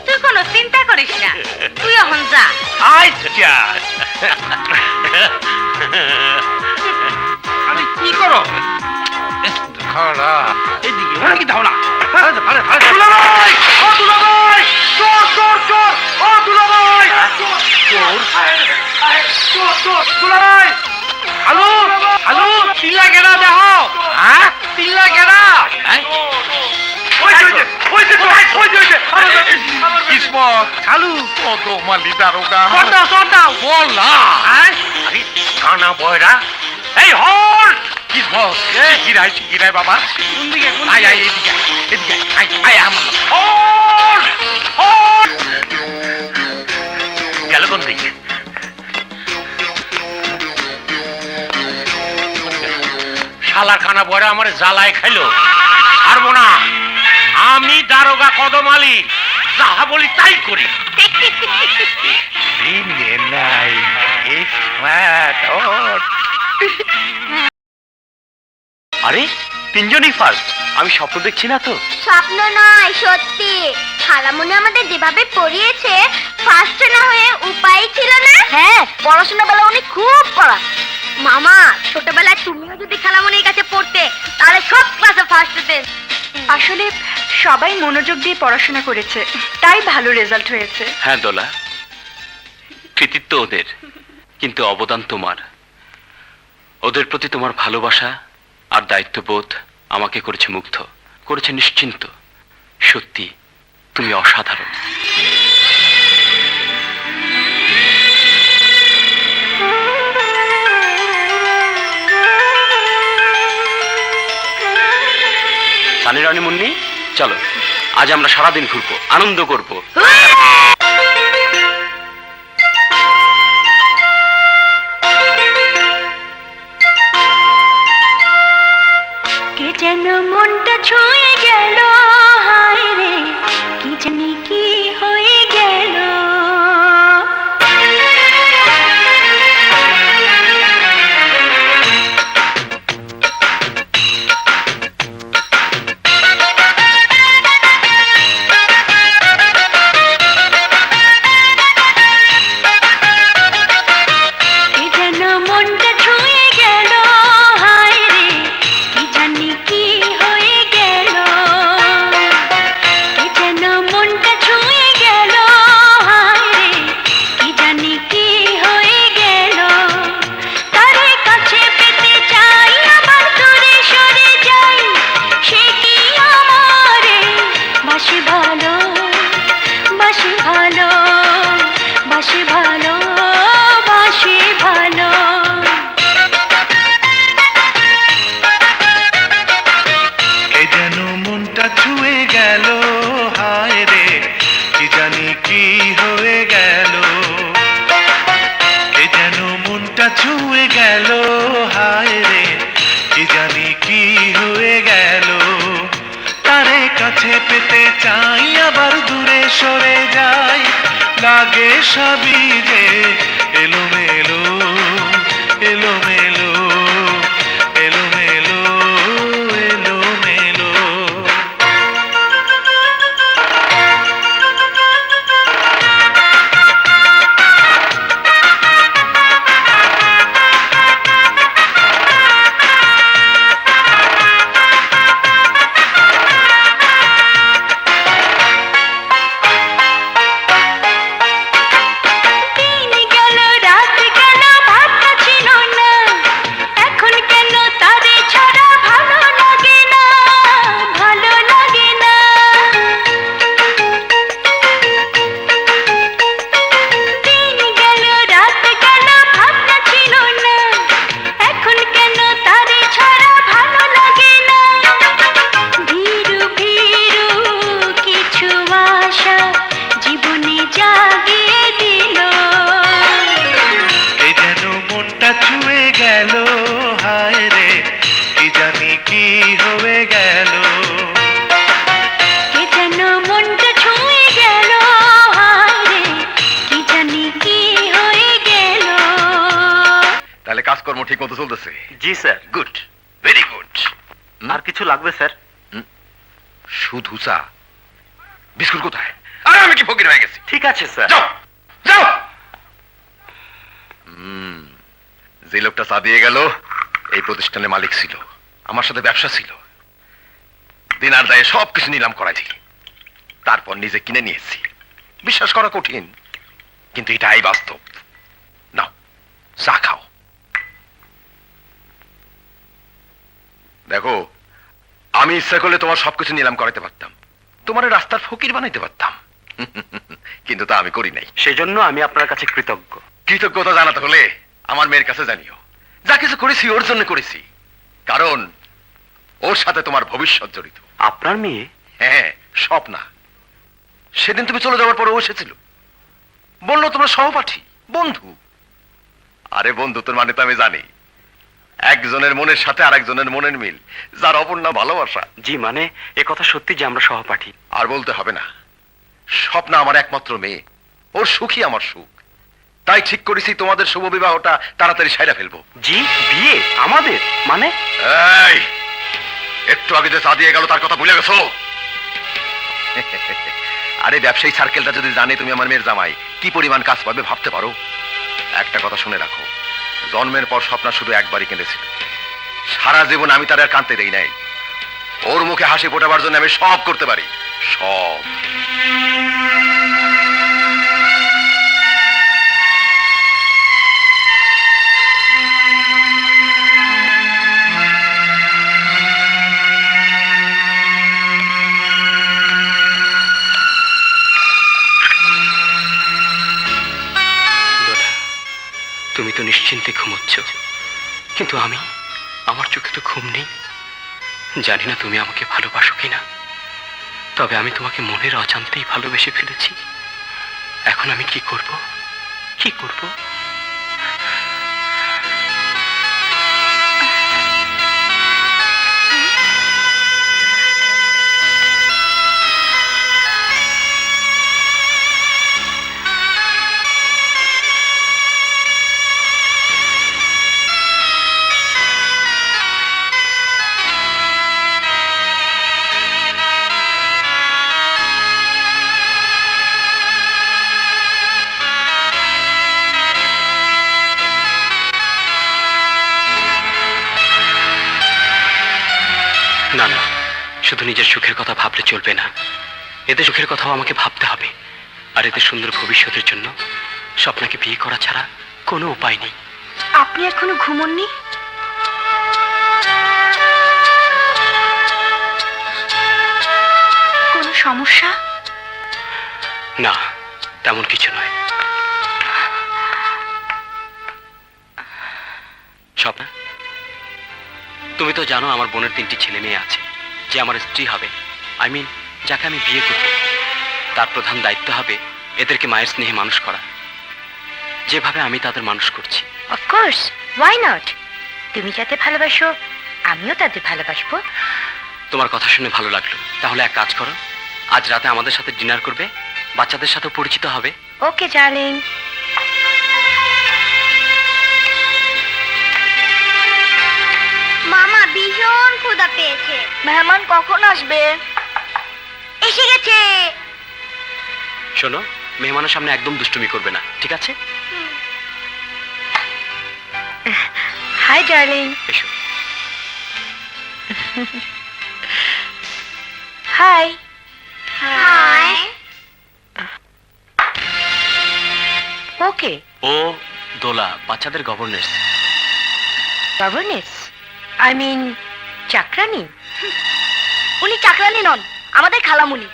তুই কোনো চিন্তা করিস না, তুই এখন যা। আচ্ছা, আরে কি করো? খাড়া এদিকে ওরা কি ধাও না? দুলাভাই, ও দুলাভাই, চোর চোর চোর, ও দুলাভাই, চোর দুলাভাই। হ্যালো হ্যালো, চিল্লা কেনা দেখো। হ্যাঁ চিল্লা কেনা? কিসমত খালু কদম আলী দারোগা। চোর দাও। বল না। আরে কানা বয়রা, এই হল কিসমত শিগিরাই বাবা। কোন দিকে? আয় আয় এদিকে এদিকে আয় আয় আমার হল হল গেল কোন দিকে? শালা কানা বয়রা আমার জ্বালায় খাইলো। পারবো না, আমি দারোগা কদম আলী, যাহা বলি তাই করি। নাই আরে তিনজনই ফার্স্ট, আমি স্বপ্ন দেখছি না তো? স্বপ্ন নয়, সত্যি। খালামুনি আমাদের যেভাবে পড়িয়েছে, ফার্স্ট না হয়ে উপায় ছিল না। হ্যাঁ, পড়াশোনা বেলা উনি খুব পড়া। মামা, ছোটবেলায় তুমিও যদি খালামুনির কাছে পড়তে, তাহলে সব ক্লাসে ফার্স্ট হতে। আসলে সবাই মনোযোগ দিয়ে পড়াশোনা করেছে, তাই ভালো রেজাল্ট হয়েছে। হ্যাঁ দোলা, কৃতিত্ব ওদের, কিন্তু অবদান তোমার। ওদের প্রতি তোমার ভালোবাসা আর দায়িত্ববোধ আমাকে করেছে মুগ্ধ, করেছে নিশ্চিন্ত। সত্যি তুমি অসাধারণ। সানি রানী মুন্নি, চলো আজ আমরা সারাদিন ঘুরবো, আনন্দ করবো। কে যেন মনটা ছুঁয়ে গেল, হায় রে কি জানি কি হয়ে গেল। কে যেন মনটা ছুঁয়ে গেল, হায় রে কি জানি কি হয়ে গেল। কে যেন মনটা ছুঁয়ে গেল, হায় রে কি জানি কি হয়ে গেল। তারে কাছে পেতে চাই, আবার দূরে সরে যাই, সে কি আমারে বাসে ভালো, বাসে ভালো, বাসে ভালো, বাসে ভালো। কে যেন মনটা ছুঁয়ে গেল, হায় রে কি জানি কি হয়ে গেল। কে যেন মনটা ছুঁয়ে গেল, হায় রে কি জানি কি হয়ে গেল। তারে কাছে পেতে চাই, আবার দূরে সরে যাই, লাগে সবই যে এলোমেলো, এলোমেলো, এলোমেলো, এলোমেলো। দিন গেল রাত গেল ভাবনা ছিল না, এখন কেন তারে ছাড়া ভালো লাগে না, ভালো লাগে না। দিন গেল রাত গেল ভাবনা ছিল না, এখন কেন তারে ছাড়া ভালো লাগে না। ভীরু ভীরু কিছু আশা জীবনে জাগিয়ে দিল। কে যেন মনটা ছুঁয়ে গেল, হায় রে কি জানি কি হয়ে গেল। কে যেন মনটা ছুঁয়ে গেল, হায় রে কি জানি কি হয়ে গেল। তাহলে কাজকর্ম ঠিক মতো চলতেছে? জি স্যার। Good, very good. আর কিছু লাগবে স্যার? শুধু চা? বিস্কুট কোথায়? আরে আমি কি ফকির হয়ে গেছি? ঠিক আছে স্যার। যাও, যাও। যে লোকটা চা দিয়ে গেল এই প্রতিষ্ঠানের মালিক ছিল, আমার সাথে ব্যবসা ছিল, দিনার দায়ে সবকিছু নিলাম করাইছি, তারপর নিজে কিনে নিয়েছি। বিশ্বাস করা কঠিন, কিন্তু এটাই বাস্তব। নাও চা খাও। দেখো, আমি ইচ্ছা করলে তোমার সবকিছু নিলাম করাইতে পারতাম, তোমার এই রাস্তার ফকির বানাইতে পারতাম, কিন্তু তা আমি করি নাই। সেজন্য আমি আপনার কাছে কৃতজ্ঞ। কৃতজ্ঞতা জানাতে হলে আমার মেয়ের কাছে জানিও। যা কিছু করেছি ওর জন্য করেছি, কারণ ওর সাথে তোমার ভবিষ্যৎ জড়িত। আপনার মেয়ে? হ্যাঁ, সব না। সেদিন তুমি চলে যাওয়ার পরে ও এসেছিল, বললো তোমরা সহপাঠী, বন্ধু। আরে বন্ধুত্বের মানে তো আমি জানি, একজনের মনের সাথে আরেকজনের মনের মিল, যার অপর নাম ভালোবাসা। জি, মানে এ কথা সত্যি যে আমরা সহপাঠী? আর বলতে হবে না, স্বপ্না আমার একমাত্র মেয়ে, ওর সুখই আমার সুখ। তাই ঠিক করেছি তোমাদের শুভ বিবাহটা তাড়াতাড়ি সাইরা ফেলবো। জি, বিয়ে আমাদের? মানে? এই, একটু আগে যে চা দিয়ে গেল তার কথা ভুলে গেছো? আরে ব্যবসায়ী সার্কেলটা যদি জানে তুমি আমার মেয়ের জামাই, কি পরিমাণ কাজ পাবে ভাবতে পারো? একটা কথা শুনে রাখো, জন্মের পর স্বপ্না শুধু একবারই কেঁদেছিল, সারা জীবন আমি তার আর কাঁদতে দেই নাই। ওর মুখে হাসি ফোটাবার জন্য আমি সব করতে পারি, সব। তো নিশ্চিন্তে ঘুমোচ্ছ, কিন্তু আমার চোখে তো ঘুম নেই। জানি না তুমি আমাকে ভালোবাসো কিনা, তবে আমি তোমাকে মনের অজান্তেই ভালোবেসে ফেলেছি। এখন আমি কি করব? না না, শুধু নিজের সুখের কথা ভাবলে চলবে না, এদের সুখের কথাও আমাকে ভাবতে হবে। আর এদের সুন্দর ভবিষ্যতের জন্য স্বপ্নাকে বিয়ে করা ছাড়া কোনো উপায় নেই। আপনি এখনো ঘুমোননি? কোনো সমস্যা? না, তেমন কিছু নয়। স্বপ্না, তুমি তো জানো আমার বোনের 3টি ছেলে মেয়ে আছে, যে আমার স্ত্রী হবে, যাকে আমি বিয়ে করব। তার প্রধান দায়িত্ব হবে এদেরকে মায়ের স্নেহে মানুষ করা, যেভাবে আমি তাদের মানুষ করছি। Of course, why not? তুমি যাতে ভালোবাসো, আমিও তাদের ভালোবাসবো। তোমার কথা শুনে ভালো লাগলো। তাহলে এক কাজ করো, আজ রাতে আমাদের সাথে ডিনার করবে, বাচ্চাদের সাথেও পরিচিত হবে। ওকে ডার্লিং। মামা ভীষণ ক্ষুধা পেয়েছে। মেহমান কখন আসবে? এসে গেছে। শোনো, মেহমানের সামনে একদম দুষ্টুমি করবে না, ঠিক আছে? Hi darling. এসো। হাই। হাই। ওকে। ও দোলা, বাচ্চাদের গভর্নেন্স। গভর্নেন্স? আই মিন চাকরানি? উনি চাকরানি নন, আমাদের খালামুনি।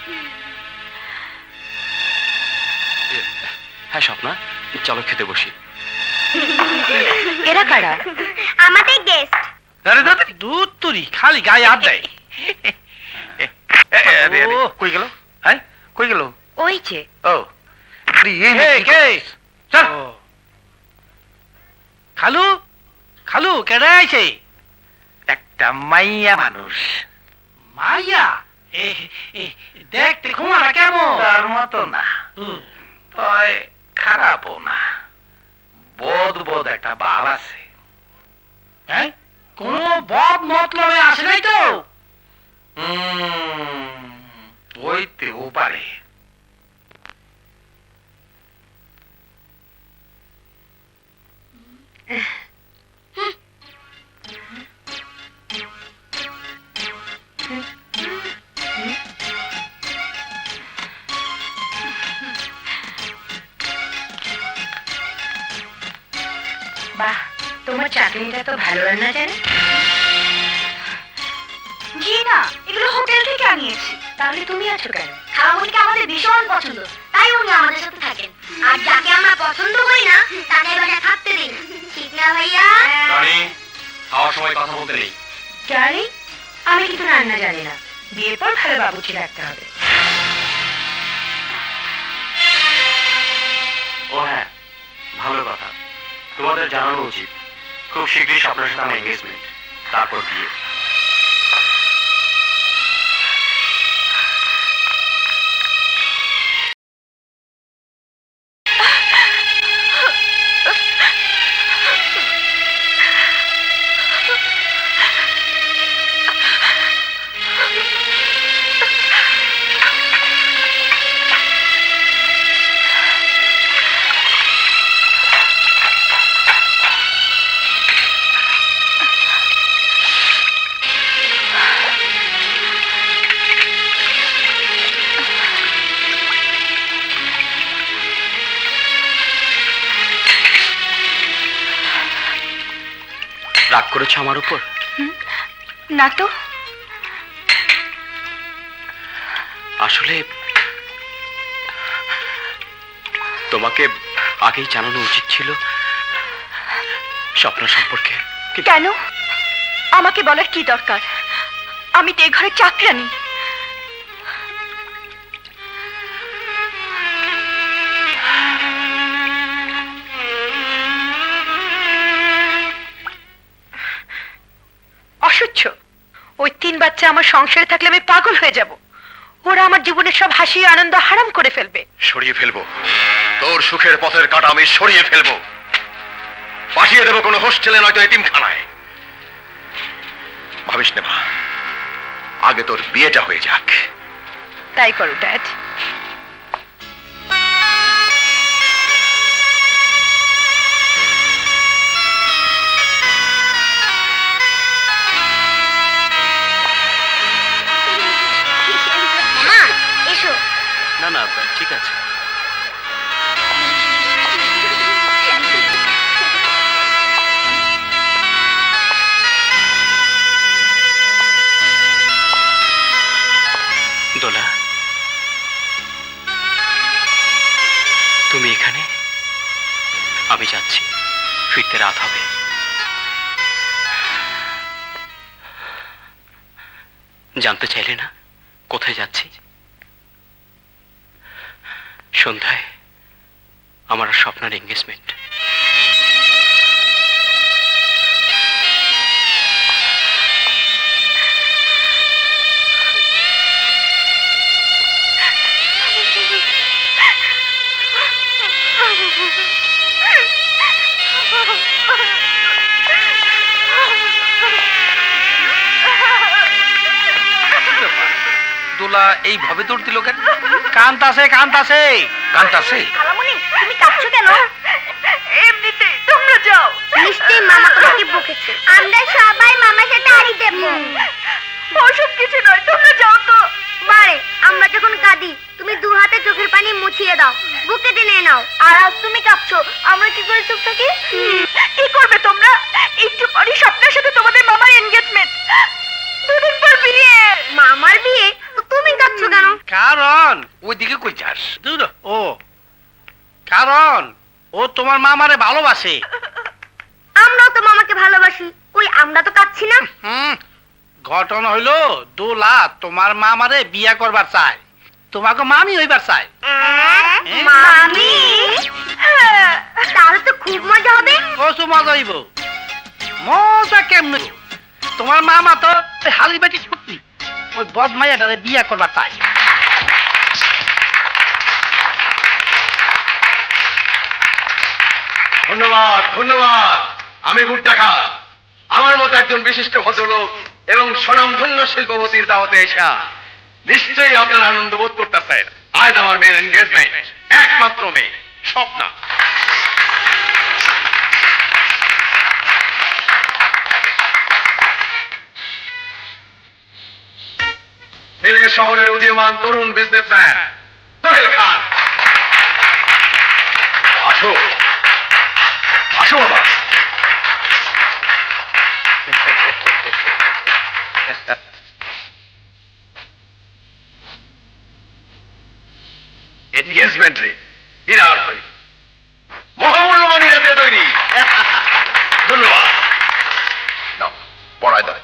হ্যাঁ স্বপ্না, চলো খেতে বসি। এরা কারা? আমাদের গেস্ট। আরে দাদা, দুধ তুরি খালি গায়ে হাত দেয়। কই গেল? হ্যাঁ, কই গেল? ওই যে। ও কে? চল। খালু, খালু কেডা আইছে? একটা মাইয়া মানুষ। মাইয়া? দেখতে ঘুমাটা কেমন? তার মতো না, তয় খারাপও না। বোধ একটা বাল আছে। হ্যাঁ, কোন বদ মতলবে আসে নাই তো? হইতেও পারে। বাহ, তোমার চাকরিটা তো ভালো রান্না জানে। জি না, এগুলো হোটেল থেকে আনিয়েছি। তাহলে তুমি আছো কেন? খালামুনিকে আমাদের ভীষণ পছন্দ, তাই উনি আমাদের সাথে থাকেন। আর যাকে আমরা পছন্দ করি না, তাকে বাসায় থাকতে দিই না। ঠিক না ভাইয়া? রানী, খাওয়ার সময় কথা বলতে নেই। ডার্লিং, আমি কিন্তু রান্না জানি না। বিয়ের পর ভালো বাবুর্চি রাখতে হবে। ও হ্যাঁ, ভালো কথা। তোমাদের জানানো উচিত, খুব শীঘ্রই স্বপ্নের সাথে আমার এঙ্গেজমেন্ট, তারপর বিয়ে। রাগ করেছো আমার উপর? না তো। আসলে তোমাকে আগেই জানানো উচিত ছিল। স্বপ্ন সম্পর্কে। কেন? আমাকে বলার কি দরকার? আমি তো এই ঘরে চাকরানি। অসহ্য। ওই 3 বাচ্চা আমার সংসারে থাকলে আমি পাগল হয়ে যাব। ওরা আমার জীবনের সব হাসি আনন্দ হারাম করে ফেলবে। সরিয়ে ফেলবো, তোর সুখের পথের কাঁটা আমি সরিয়ে ফেলবো। পাঠিয়ে দেবো কোনো হোস্টেলে, নয়তো এতিমখানায়। ভাবিস না মা, আগে তোর বিয়েটা হয়ে যাক। তাই করো ড্যাড। মামা এসো। না না, ঠিক আছে। দোলা, তুমি এখানে? আমি যাচ্ছি, ফিরতে রাত হবে। জানতে চাইলে না কোথায় যাচ্ছি? সন্ধ্যায় আমার আর স্বপ্নের এঙ্গেজমেন্ট। দোলা এইভাবে দৌড় দিল কেন? কান্তাছে কান্তাছে কান্তাছে। খালামণি তুমি কাঁদছো কেন? এমনিতে তোমরা যাও। নিশ্চয়ই মামা তোমাকে বকেছে। আমরা সবাই মামার সাথে আড়ি দেব। ওসব কিছু নয়, তোমরা যাও তো। বারে আমরা যখন কাঁদি তুমি 2 হাতে চোখের পানি মুছিয়ে দাও, বুকে টেনে নাও। আর আজ তুমি কাঁদছো, আমরা কি করে চুপ থাকি? কি করবে তোমরা? একটু পরে স্বপ্নের সাথে তোমাদের মামার এনগেজমেন্ট, 2 দিন পর বিয়ে। মামার বিয়ে? তো তুমি কাঁদছো কেন? কারণ ওইদিকে কই যাস? ও কারণ ও তোমার মামারে ভালোবাসে। আমরাও তো মামাকে ভালোবাসি, কই আমরা তো কাঁদছি না। ঘটনা হইলো দোলা তোমার মামারে বিয়া করবার চায়, তোমাকে মামি হইবার চায়। মামি? তাহলে তো খুব মজা হবে। কসু মজা হইব। মজা কেমন? তোমার মামা তো হালি বেটি ছুটি, ওই বদমাইয়াটারে বিয়া করবার চায়। ধন্যবাদ ধন্যবাদ। আমি গুড্ডা খা, আমার মতো একজন বিশিষ্ট ভদ্রলোক এবং স্বনামধন্য শিল্পপতির দাওয়াতে এসা নিশ্চয়ই আপনারা আনন্দ বোধ করতেছেন। আজ আমার মেয়ের এনগেজমেন্ট, একমাত্র মেয়ে স্বপ্না। সিলেট শহরের উদীয়মান তরুণ বিজনেসম্যান সোহেল খান। আসো আসো বাবা। এনগেজমেন্ট রে বিরাট হই, মহামূল্যমানী রাতে তৈরি। ধন্যবাদ। নাও পড়ায় দাও।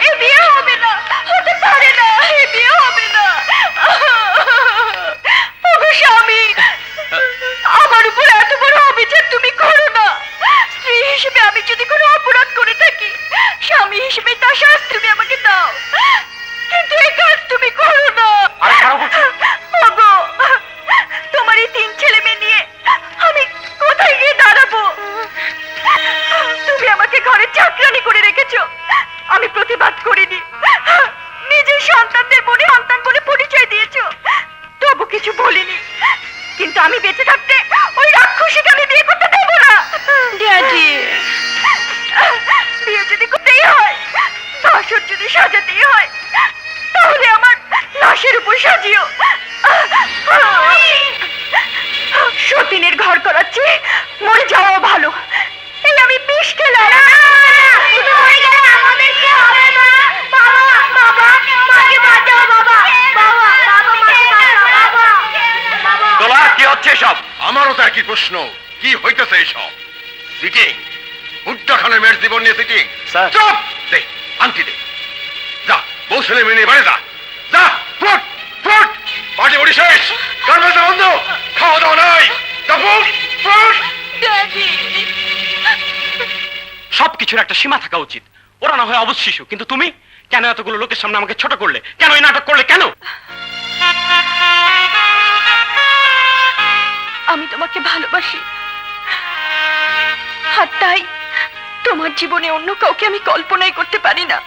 এই বিয়ে হবে না, হতে পারে না, এই বিয়ে হবে না। ওগো স্বামী, আমার উপর এত বড় অবিচার তুমি করো না। স্ত্রী হিসেবে আমি যদি কোনো অপরাধ করে থাকি, স্বামী হিসেবে তার শাস্তি তুমি আমাকে দাও, কিন্তু এই কাজ তুমি করো না। ওগো, তোমার এই 3 ছেলে মেয়ে নিয়ে আমি কোথায় গিয়ে দাঁড়াবো? তুমি আমাকে ঘরে চাকরানি করে রেখেছো, আমি প্রতিবাদ করিনি। নিজের সন্তানদের মনে সন্তান বলে পরিচয় দিয়েছো, তবু কিছু বলিনি। কিন্তু আমি বেঁচে থাকতে ওই রাক্ষসীকে আমি বিয়ে করতে দেব না। ড্যাডি, বিয়ে যদি করতেই হয়, বাসর যদি সাজাতেই হয়, তাহলে আমার লাশের উপর সাজিও। সতীনের ঘর করাচ্ছি, মরে যাওয়াও ভালো। এই আমি বিষ খেলাম। আমাদেরকে হবে না। বাবা বাবা বাঁচাও বাবা, বাবা, বাবা, মাকে বাঁচাও, বাবা, বাবা। দোলা কি হচ্ছে সব? আমারও তো একই প্রশ্ন, কি হইতেছে এইসব? সিটিং, হুড্ডা খানের মেয়ের জীবন নিয়ে সিটিং। স্যার। চুপ! দে, আনকি দে। যা, বউ ছেলে মেয়ে নিয়ে বাড়ি যা। যা, ফুট, ফুট! পার্টি বড়ি শেষ, গার্মেন্টস বন্ধ, খাওয়া দাওয়া নাই। যা, ফুট, ফুট! ড্যাডি, সবকিছুর একটা সীমা থাকা উচিত। ওরা না হয় অবুঝ শিশু, কিন্তু তুমি কেন এতগুলো লোকের সামনে আমাকে ছোট করলে? কেন এই নাটক করলে? কেন? আমি তোমাকে ভালোবাসি, আর তাই তোমার জীবনে অন্য কাউকে আমি কল্পনাই করতে পারি না।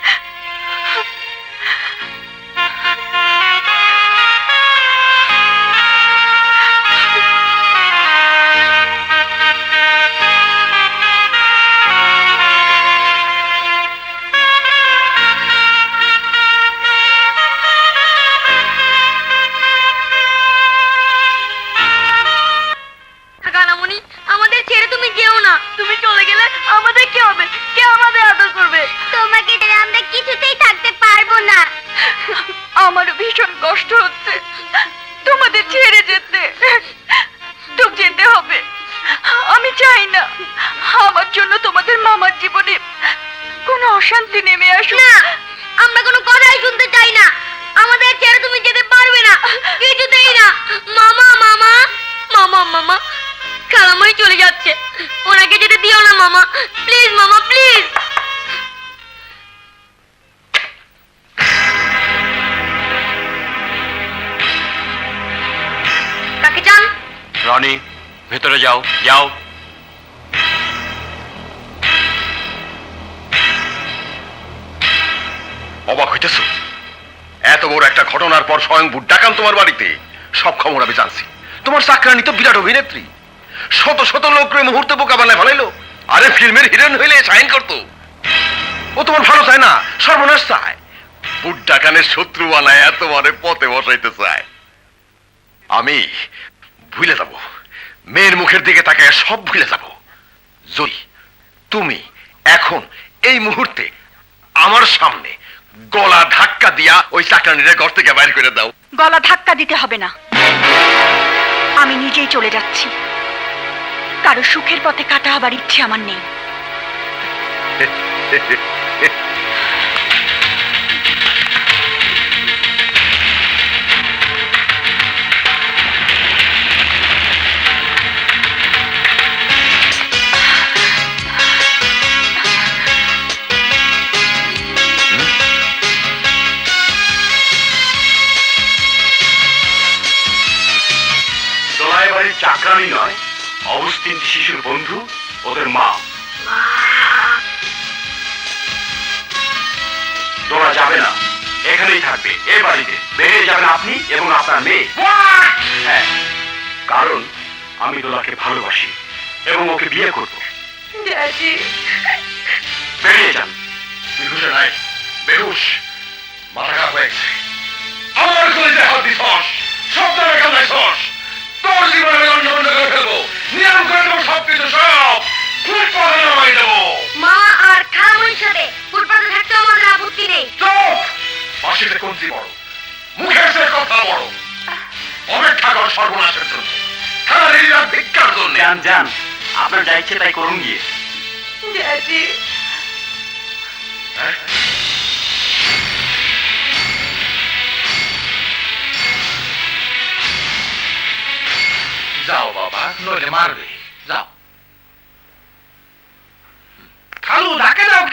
কানামণি, আমাদের ছেড়ে তুমি যেও না। তুমি চলে গেলে আমাদের কি হবে? কে আমাদের আদর করবে? তোমাকে ছেড়ে আমরা কিছুতেই থাকতে পারবো না। আমারও ভীষণ কষ্ট হচ্ছে তোমাদের ছেড়ে যেতে। তো যেতে হবে, আমি চাই না আমার জন্য তোমাদের মামার জীবনে কোনো অশান্তি নেমে আসুক। না, আমরা কোনো কথাই শুনতে চাই না। আমাদের ছেড়ে তুমি যেতে পারবে না, কিছুতেই না। মামা, মামা, মামা, মামা, খালামণি চলে যাচ্ছে, ওনাকে যেতে দিও না মামা, প্লিজ মামা, প্লিজ। কাকে চান? রনি, ভেতরে যাও, যাও। অবাক হইতেছ? এত বড় একটা ঘটনার পর স্বয়ং বুড্ডাকান তোমার বাড়িতে? সব খবর আমি জানছি। তোমার চাকরানি তো বিরাট অভিনেত্রী, শত শত লোকরে মুহূর্তে বোকা বানায় ফেলাইলো। আরে ফিল্মের হিরোইন হইলে সাইন করতো। ও তোমার ভালো চায় না, সর্বনাশ চায়। বুড্ডাকানের শত্রু বানায় তোমারে পথে বসাইতে চায়। আমি ভুলে যাব, মেয়ের মুখের দিকে তাকায় সব ভুলে যাব। যদি তুমি এখন এই মুহূর্তে আমার সামনে গলা ধাক্কা দিয়া ওই চাকরানিরে ঘর থেকে বাইর করে দাও। গলা ধাক্কা দিতে হবে না, আমি নিজেই চলে যাচ্ছি। কারো সুখের পথে কাটা হবার ইচ্ছে আমার নেই। দোলায় বাড়ির চাকরানি নয়, অবুঝ তিনটি শিশুর বন্ধু, ওদের মা। দোলা যাবে না, এখানেই থাকবে, এ বাড়িতে। বেরিয়ে যাবেন আপনি এবং আপনার মেয়ে। হ্যাঁ, কারণ আমি দোলাকে ভালোবাসি এবং ওকে বিয়ে করব। ড্যাডি, বেরিয়ে যান। বেহুশে নাই, বেহুশ, মাথা খারাপ হয়েছে। আমার কলেজে হাত দিছস, সব ধরে কামাইছস। তোর জীবনে লন্ড বন্ধ করে ফেলবো, নিয়ম করে দেবো সবকিছু, সব ফুটপাতে নামাই দেবো। মা আর খালামণির সাথে ফুটপাতে থাকতে আমাদের আপত্তি নেই। চুপ! বাসিতে কঞ্চি বড়, মুখের সে কথা বড়। অপেক্ষা কর সর্বনাশের জন্য, খালারিরা ভিক্ষার জন্য। যান যান, আপনার যা ইচ্ছে তাই করুন গিয়ে। ড্যাডি, হ্যাঁ? যাও বাবা, নইলে মারবে। যাও। খালু ডাকে দাও।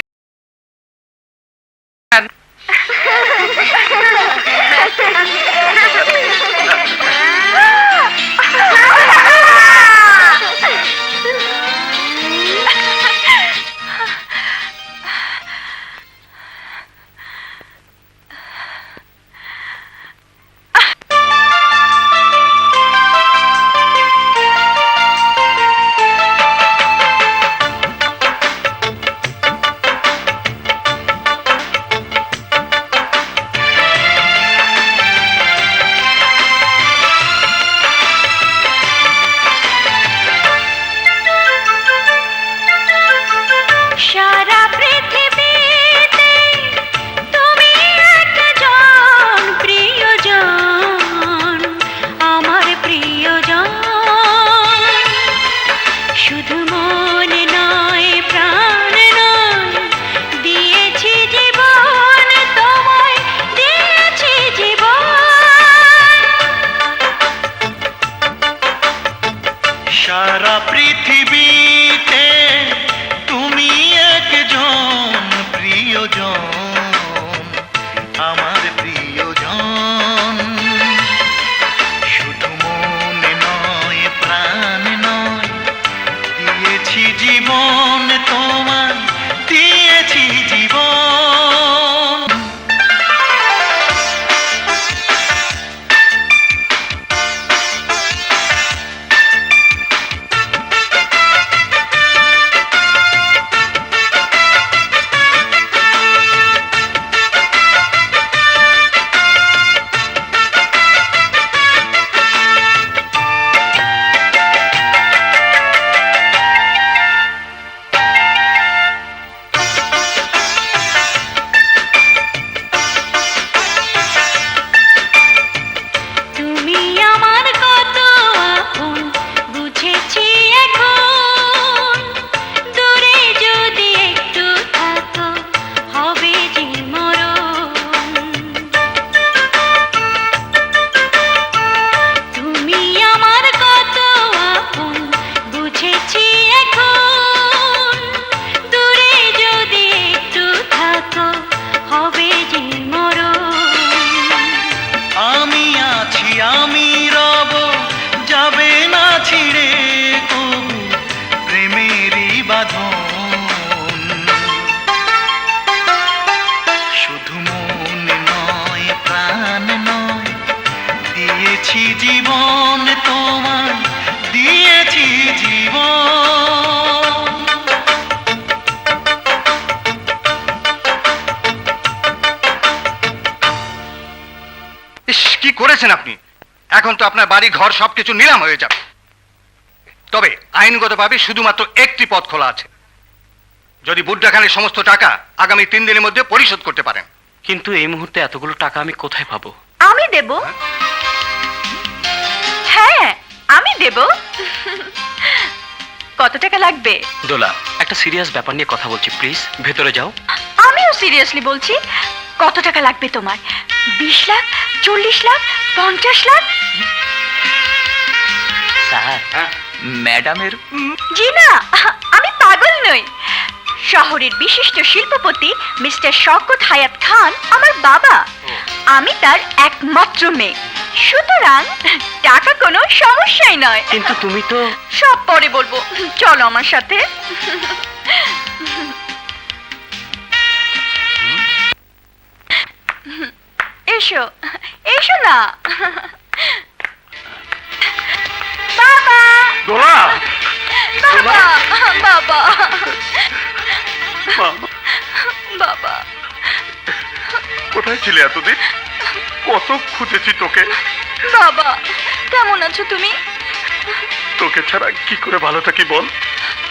সারা পৃথিবীতে তুমি একজন প্রিয়জন, আমার প্রিয়জন। শুধু মনে নয় প্রাণ নয়, দিয়েছি জীবন তোমায়, দিয়েছি জীবন। তুমি আমার কত আপন বুঝেছি এখন, দূরে যদি একটু থাকো হবে যে মরণ। তুমি আমার কত আপন বুঝেছি এখন, দূরে যদি একটু থাকো হবে যে মরণ। আমি আছি, আমি রব, যাবে না ছিড়ে কবু প্রেমেরই বাঁধন। শুধু মনে নয় প্রাণ নয়, দিয়েছি জীবন তোমায়, দিয়েছি জীবন। ইস, কি করেছেন আপনি? এখন তো আপনার বাড়ি ঘর সবকিছু নিলাম হয়ে যাবে। তবে আইনগতভাবে শুধুমাত্র একটি পথ খোলা আছে, যদি বুড্ডা খানের সমস্ত টাকা আগামী 3 দিনের মধ্যে পরিশোধ করতে পারেন। কিন্তু এই মুহূর্তে এতগুলো টাকা আমি কোথায় পাবো? আমি দেব। হ্যাঁ, আমি দেব। কত টাকা লাগবে? দোলা, একটা সিরিয়াস ব্যাপার নিয়ে কথা বলছি, প্লিজ ভেতরে যাও। আমিও সিরিয়াসলি বলছি। কত টাকা লাগবে তোমার? 20 লাখ, 40 লাখ, 50 লাখ? স্যার, ম্যাডামের জি না, আমি পাগল নই। শহরের বিশিষ্ট শিল্পপতি মিস্টার শওকত হায়াত খান আমার বাবা। আমি তার একমাত্র মেয়ে, সুতরাং টাকা কোনো সমস্যাই নয়। কিন্তু তুমি তো... সব পরে বলবো, চলো আমার সাথে। এসো, এসো না। বাবা, দোলা, বাবা, বাবা, বাবা। কোথায় ছিলে এতদিন? কত খুঁজেছি তোকে। বাবা, কেমন আছো তুমি? তোকে ছাড়া কি করে ভালো থাকি বল?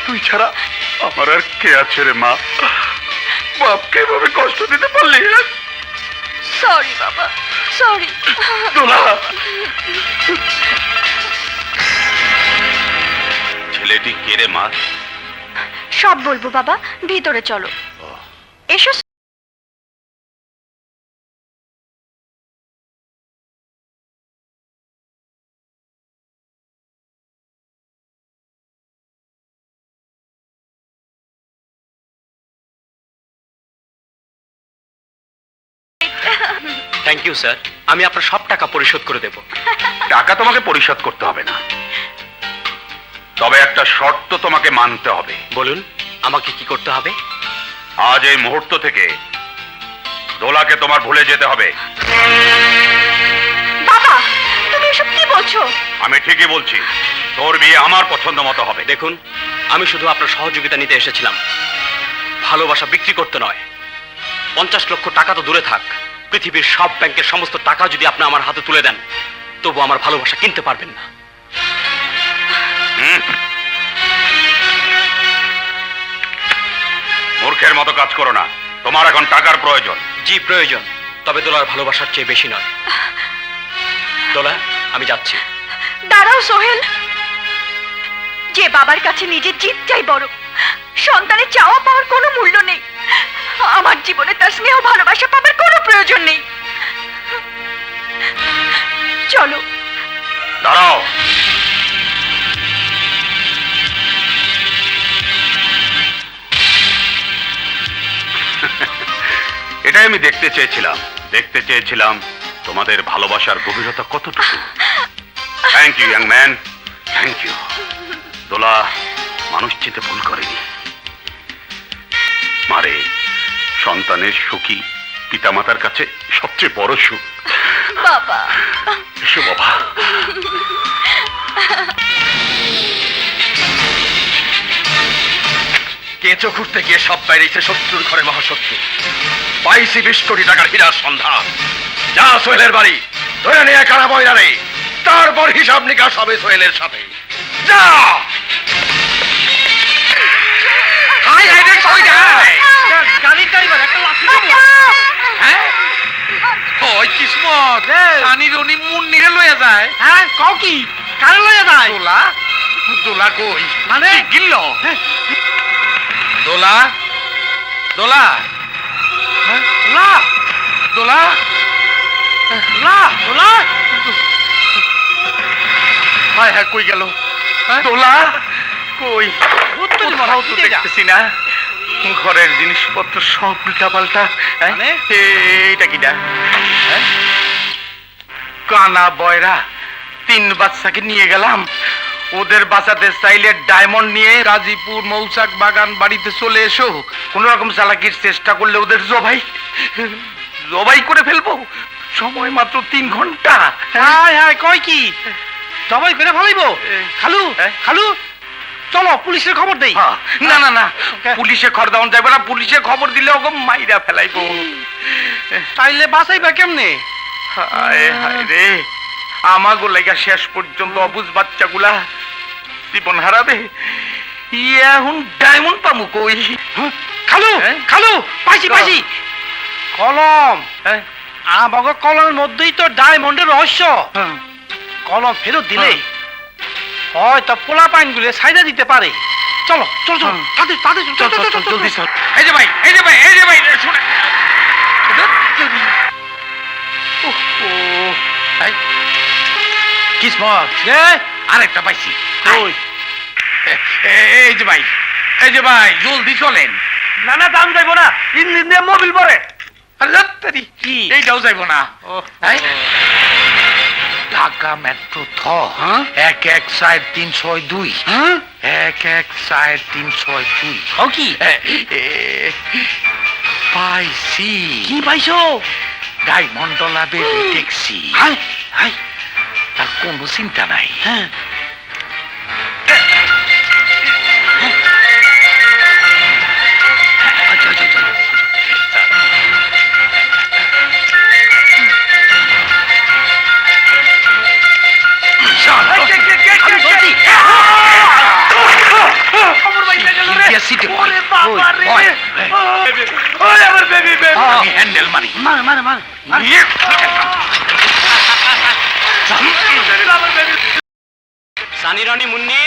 তুই ছাড়া আমার আর কে আছে রে মা? বাপকে এভাবে কষ্ট দিতে পারলি? সরি বাবা, সরি। দোলা, ছেলেটি কে রে মা? সব বলবো বাবা, ভিতরে চলো। এসো। থ্যাংক ইউ স্যার, আমি আপনার সব টাকা পরিশোধ করে দেব। টাকা তোমাকে পরিশোধ করতে হবে না, তবে একটা শর্ত তোমাকে মানতে হবে। বলুন, আমাকে কি করতে হবে? আজ এই মুহূর্ত থেকে দোলাকে তোমার ভুলে যেতে হবে। বাবা, তুমি এসব কি বলছো? আমি ঠিকই বলছি, তোর বিয়ে আমার পছন্দ মতো হবে। দেখুন, আমি শুধু আপনার সহযোগিতা নিতে এসেছিলাম, ভালোবাসা বিক্রি করতে নয়। 50 লক্ষ টাকা তো দূরে থাক, পৃথিবীর সব ব্যাংকের সমস্ত টাকা যদি আপনি আমার হাতে তুলে দেন, তবু আমার ভালোবাসা কিনতে পারবেন না। মূর্খের মতো কাজ করো না, তোমার এখন টাকার প্রয়োজন। জি প্রয়োজন, তবে দোলার ভালোবাসার চেয়ে বেশি নয়। দোলা, আমি যাচ্ছি। দাঁড়াও সোহেল। যে বাবার কাছে নিজের জিতটাই বড়, সন্তানের চাওয়া পাওয়ার কোনো মূল্য নেই। আমার জীবনে তার স্নেহ ভালোবাসা পাবার কোনো প্রয়োজন নেই। চলো। দাঁড়াও। এটাই আমি দেখতে চেয়েছিলাম তোমাদের ভালোবাসার গভীরতা কতটুকু। Thank you young man, thank you. Dola মানুষ চিনতে ভুল করেনি। মারে, সন্তানের সুখী পিতামাতার কাছে সবচেয়ে বড় সুখ। বাবা এসো বাবা। কেঁচো খুঁড়তে গিয়ে সব বাইরেছে শত্রুর ঘরে মহাশত্রু। 22-20 কোটি টাকার হীরার সন্ধান। যা সোহেলের বাড়ি ধরে নিয়ে কারা বয়রা রে, তারপর হিসাব নিকাশ হবে সোহেলের সাথে। যা। হাই হাই রে, কই যায়? গাড়ির ড্রাইভার একটা লাঠি দেবো। হ্যাঁ ওই কিসমত পানি রনি মুন্নি লইয়া যায়। হ্যাঁ কও কি কারে লইয়া যায়? দোলা দোলা কই মানে গিল্ল দোলা দোলা দোলা দোলা দোলা দোলা হায় হায় কই গেল দোলা? কই কোথাও তো দেখতেছি না। ঘরের জিনিসপত্র সব উল্টা পাল্টা। এইটা কিটা? কানা বয়রা 3 বাচ্চাকে নিয়ে গেলাম, ওদের বাঁচাতে চাইলে ডায়মন্ড নিয়ে গাজীপুর মৌচাক বাগান বাড়িতে চলে এসো। কোন রকম চালাকির চেষ্টা করলে ওদের জবাই করে ফেলবো। সময় মাত্র 3 ঘন্টা। হ্যাঁ হ্যাঁ কয় কি জবাই করে ফেলাইবো? খালু খালু চলো পুলিশের খবর দেই। না না না, পুলিশে খবর দেওয়া যাবে না। পুলিশে খবর দিলে ওকে মাইরা ফেলাইবো। তাইলে বাঁচাইবা কেমনে? হায় হায় রে, আমাগো লাগা শেষ পর্যন্ত অবুঝ বাচ্চাগুলা জীবন হারাবে। এখন ডায়মন্ড পামু কই? খালু খালু পাইছি পাইছি কলম। আমাগো কলমের মধ্যেই তো ডায়মন্ডের রহস্য। কলম ফেরত দিলে হয়তো পোলা পাইন গুলো সাইডা দিতে পারে। চলো চলো চলো তাদের তাদের জলদি চল। এই যে ভাই এই যে ভাই এই যে ভাই শুনে কিসমত আরেকটা পাইছি। এই যে ভাই এই যে ভাই জলদি চলেন। না না দাম যাইবো না, ইঞ্জিন দিয়ে মোবিল পরে। এইটাও যাইবো না। ঢাকা মেট্রো থ 11432 11432 কি পাইছি? কি পাইছো? ডায়মন্ড লাভে ট্যাক্সি। তার কোনো চিন্তা নাই। হ্যান্ডেল মারি সানি রানী মুন্নি,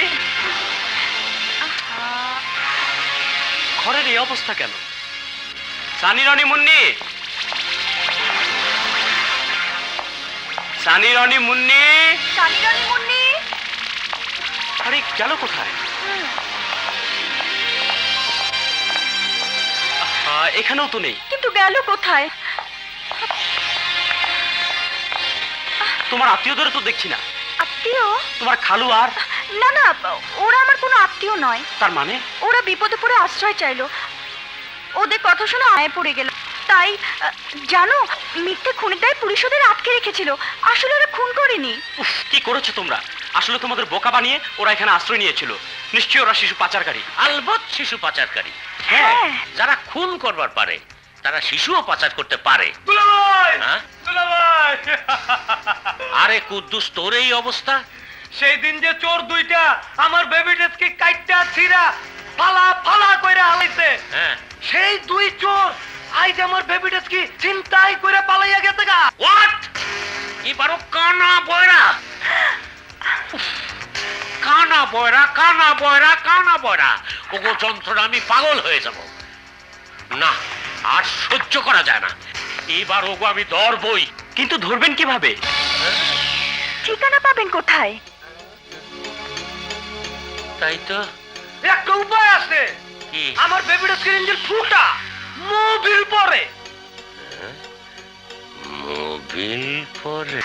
ঘরের এই অবস্থা কেন? সানি রানী মুন্নি, সানি রানী মুন্নি, সানি রানী মুন্নি। আরে গেল কোথায়? এখানেও তো নেই। কিন্তু গেল কোথায়? তোমার আত্মীয়দের তো দেখছি না। আত্মীয়? তোমার খালু আর? না না, ওরা আমার কোনো আত্মীয় নয়। তার মানে? ওরা বিপদে পড়ে আশ্রয় চাইলো, ওদের কথা শুনে আয় পড়ে গেল। তাই জানো, মিথ্যে খুনের দায়ে পুলিশ ওদের আটকে রেখেছিল। আসলে ওরা খুন করেনি। উফ, কি করেছো তোমরা? আসলে তোমাদের বোকা বানিয়ে ওরা এখানে আশ্রয় নিয়েছিল। নিশ্চয়ই ওরা শিশু পাচারকারী। আলবৎ শিশু পাচারকারী। হ্যাঁ, যারা খুন করবার পারে তারা শিশুও পাচার করতে পারে। হ্যাঁ? আরে কুদ্দুস, তোর এই অবস্থা? সেই দিন যে চোর দুইটা আমার বেবি ড্রেসকে কাইটা ছিড়া ফালা ফালা কইরা হালাইছে, হ্যাঁ, সেই দুই চোর আইজ আমার বেবি ড্রেসকে চিন্তাই কইরা পালাইয়া গেছে গা। হোয়াট? এবারও কানা বয়রা, কানা বয়রা, কানা বয়রা, কানা বয়রা। ওগো যন্ত্রণা, আমি পাগল হয়ে যাব। না, আর সহ্য করা যায় না। এবার ওগো আমি ধরবই। কিন্তু ধরবেন কিভাবে? ঠিকানা পাবেন কোথায়? তাই তো। একটা উপায় আছে। কি? আমার বেবি ড্রেসকে ইঞ্জিন ফুটা মোবিল পরে বিল পরে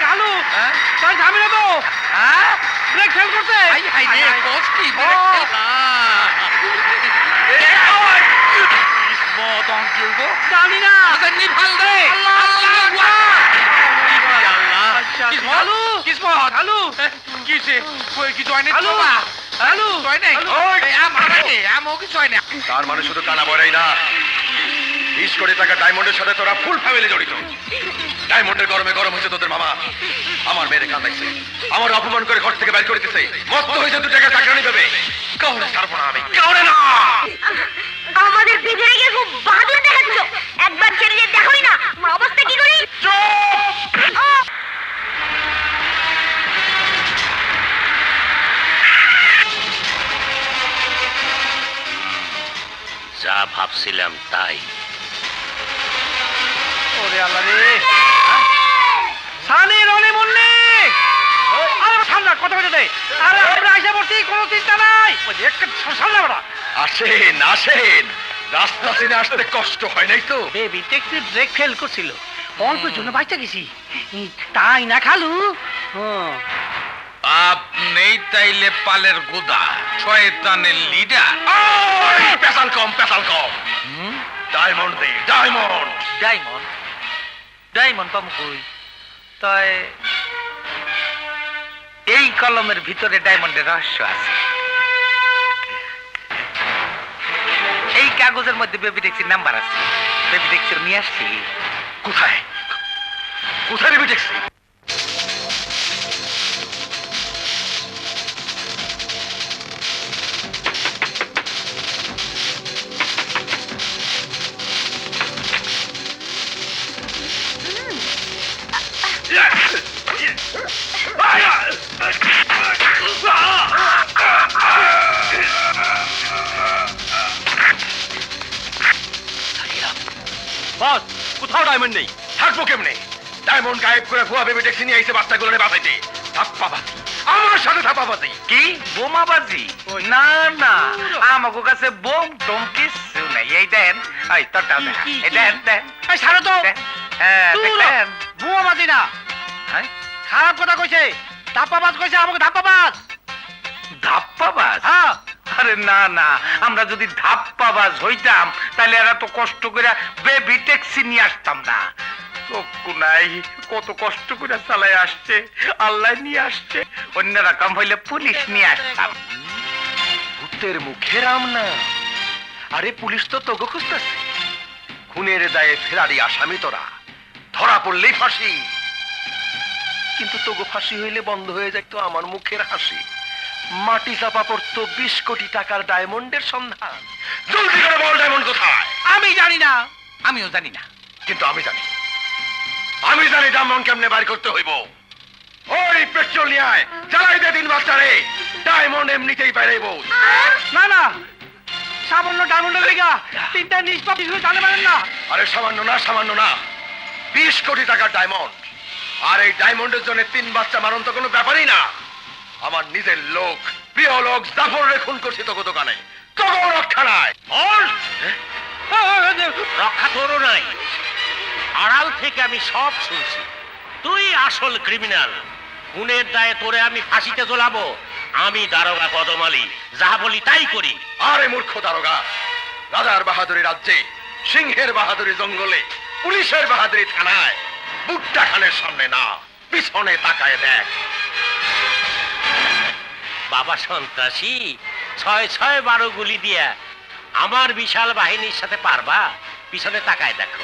কালু তোর ঝামেলা তো ব্রেক ফেল করতে জানি না তার মানে শুধু কানা বড়াই না, 20 কোটি টাকা ডায়মন্ডের সাথে তোরা ফুল ফ্যামিলি জড়িত। ডায়মন্ডের গরমে গরম হয়েছে তোদের মামা, আমার মেয়ের কান লাগছে, আমার অপমান করে ঘর থেকে বের করে দিতেছে, মস্ত হয়েছে 2 টাকা চাকরানি পাবে। কাউরে ছাড়বো না আমি, কাউরে না। আমাদের দুজনকে খুব বাজে দেখাচ্ছ, একবার ছেড়ে যে দেখোই না আমার অবস্থা কি করি। যা ভাবছিলাম তাই। ওরে আল্লাহ রে, সানি রনি মুন্নি, আরে ঠান্ডা কথা বলে দে। আরে আমরা আইসা পড়ছি, কোনো চিন্তা নাই। ওই যে একটা সামনে বড় আসেন আসেন, রাস্তা চিনে আসতে কষ্ট হয় নাই তো? বেবি ট্যাক্সি ব্রেক ফেল করছিল, অল্পের জন্য বাইচা গেছি। তাই না খালু? আপনি তাইলে পালের গোদা, শয়তানের লিডার। পেশাল কম, পেশাল কম। ডায়মন্ড দে, ডায়মন্ড। ডায়মন্ড ডায়মন্ড পাম কই? তাই এই কলমের ভিতরে ডায়মন্ডের রহস্য আছে। এই কাগজের মধ্যে বেবি ট্যাক্সির নাম্বার আছে, বেবি ট্যাক্সি নিয়ে আসছি। কোথায় কোথায় নেবে ট্যাক্সি? বস, কোথাও ডায়মন্ড নেই। থাকবো কেমনে? ডায়মন্ড গায়েব করে ভুয়া বেবি ট্যাক্সি নিয়ে এসে বাচ্চাগুলো বাঁচাইতে। ধাপ্পাবাজি, আমার সাথে ধাপ্পাবাজি। কি বোমাবাজি? না না, আমাকে কাছে বোম টোম কিছু নাই। এই দেন, এই তোরটা দেন, এই দেন দেন। এই ছাড়ো তো। হ্যাঁ দেখেন, বোমাবাজি না। হ্যাঁ খারাপ কথা কইছে, ধাপ্পাবাজ কইছে আমাকে। ধাপ্পাবাজ? ধাপ্পাবাজ? হ্যাঁ। আরে না না, আমরা যদি ধাপ্পাবাজ হইতাম তাহলে এরা তো কষ্ট করে বেবি ট্যাক্সি নিয়ে আসতাম না। চক্ষু নাই, কত কষ্ট করে চালাই আসছে, আল্লাহ নিয়ে আসছে। অন্যরা কাম হইলে পুলিশ নিয়ে আসতাম। ভূতের মুখে রাম না। আরে পুলিশ তো তোকে খুঁজতেছে। খুনের দায়ে ফেরারি আসামি তোরা, ধরা পড়লেই ফাঁসি। কিন্তু তোকে ফাঁসি হইলে বন্ধ হয়ে যাইতো আমার মুখের হাসি। মাটি চাপা পড়তো 20 কোটি টাকার ডায়মন্ডের সন্ধান। জলদি করে বল, ডায়মন্ড কোথায়? আমি জানি না, আমিও জানি না। কিন্তু আমি জানি, আমি জানি ডায়মন্ড কেমনে বাইর করতে হইব। ওই পেট্রোল নিয়ে আয়, জ্বালাই দে 3 বাচ্চারে। ডায়মন্ড এমনিতেই বাইরেইব। না না, সামান্য ডায়মন্ডের লেগা 3টা নিষ্পাপ কিছু জানে পারেন না। আরে সামান্য না, সামান্য না, 20 কোটি টাকার ডায়মন্ড। আর এই ডায়মন্ডের জন্য 3 বাচ্চা মারণ তো কোনো ব্যাপারই না। আমার নিজের লোক, প্রিয় লোক জাফর খুন করছি তোকে দোকানে। তোকে রক্ষা নাই। রক্ষা তোরও নাই, আড়াল থেকে আমি সব শুনছি। তুই আসল ক্রিমিনাল। খুনের দায়ে তোরে আমি ফাঁসিতে ঝোলাবো। আমি দারোগা কদম আলী, যা বলি তাই করি। আরে মূর্খ দারোগা, রাজার বাহাদুরি রাজ্যে, সিংহের বাহাদুরি জঙ্গলে, পুলিশের বাহাদুরি থানায়, বুট্টা খানের সামনে না, পিছনে তাকায় দেখ। বাবা সন্ত্রাসী, 6-6-12 গুলি দিয়া আমার বিশাল বাহিনীর সাথে পারবা? পিছনে তাকায় দেখো।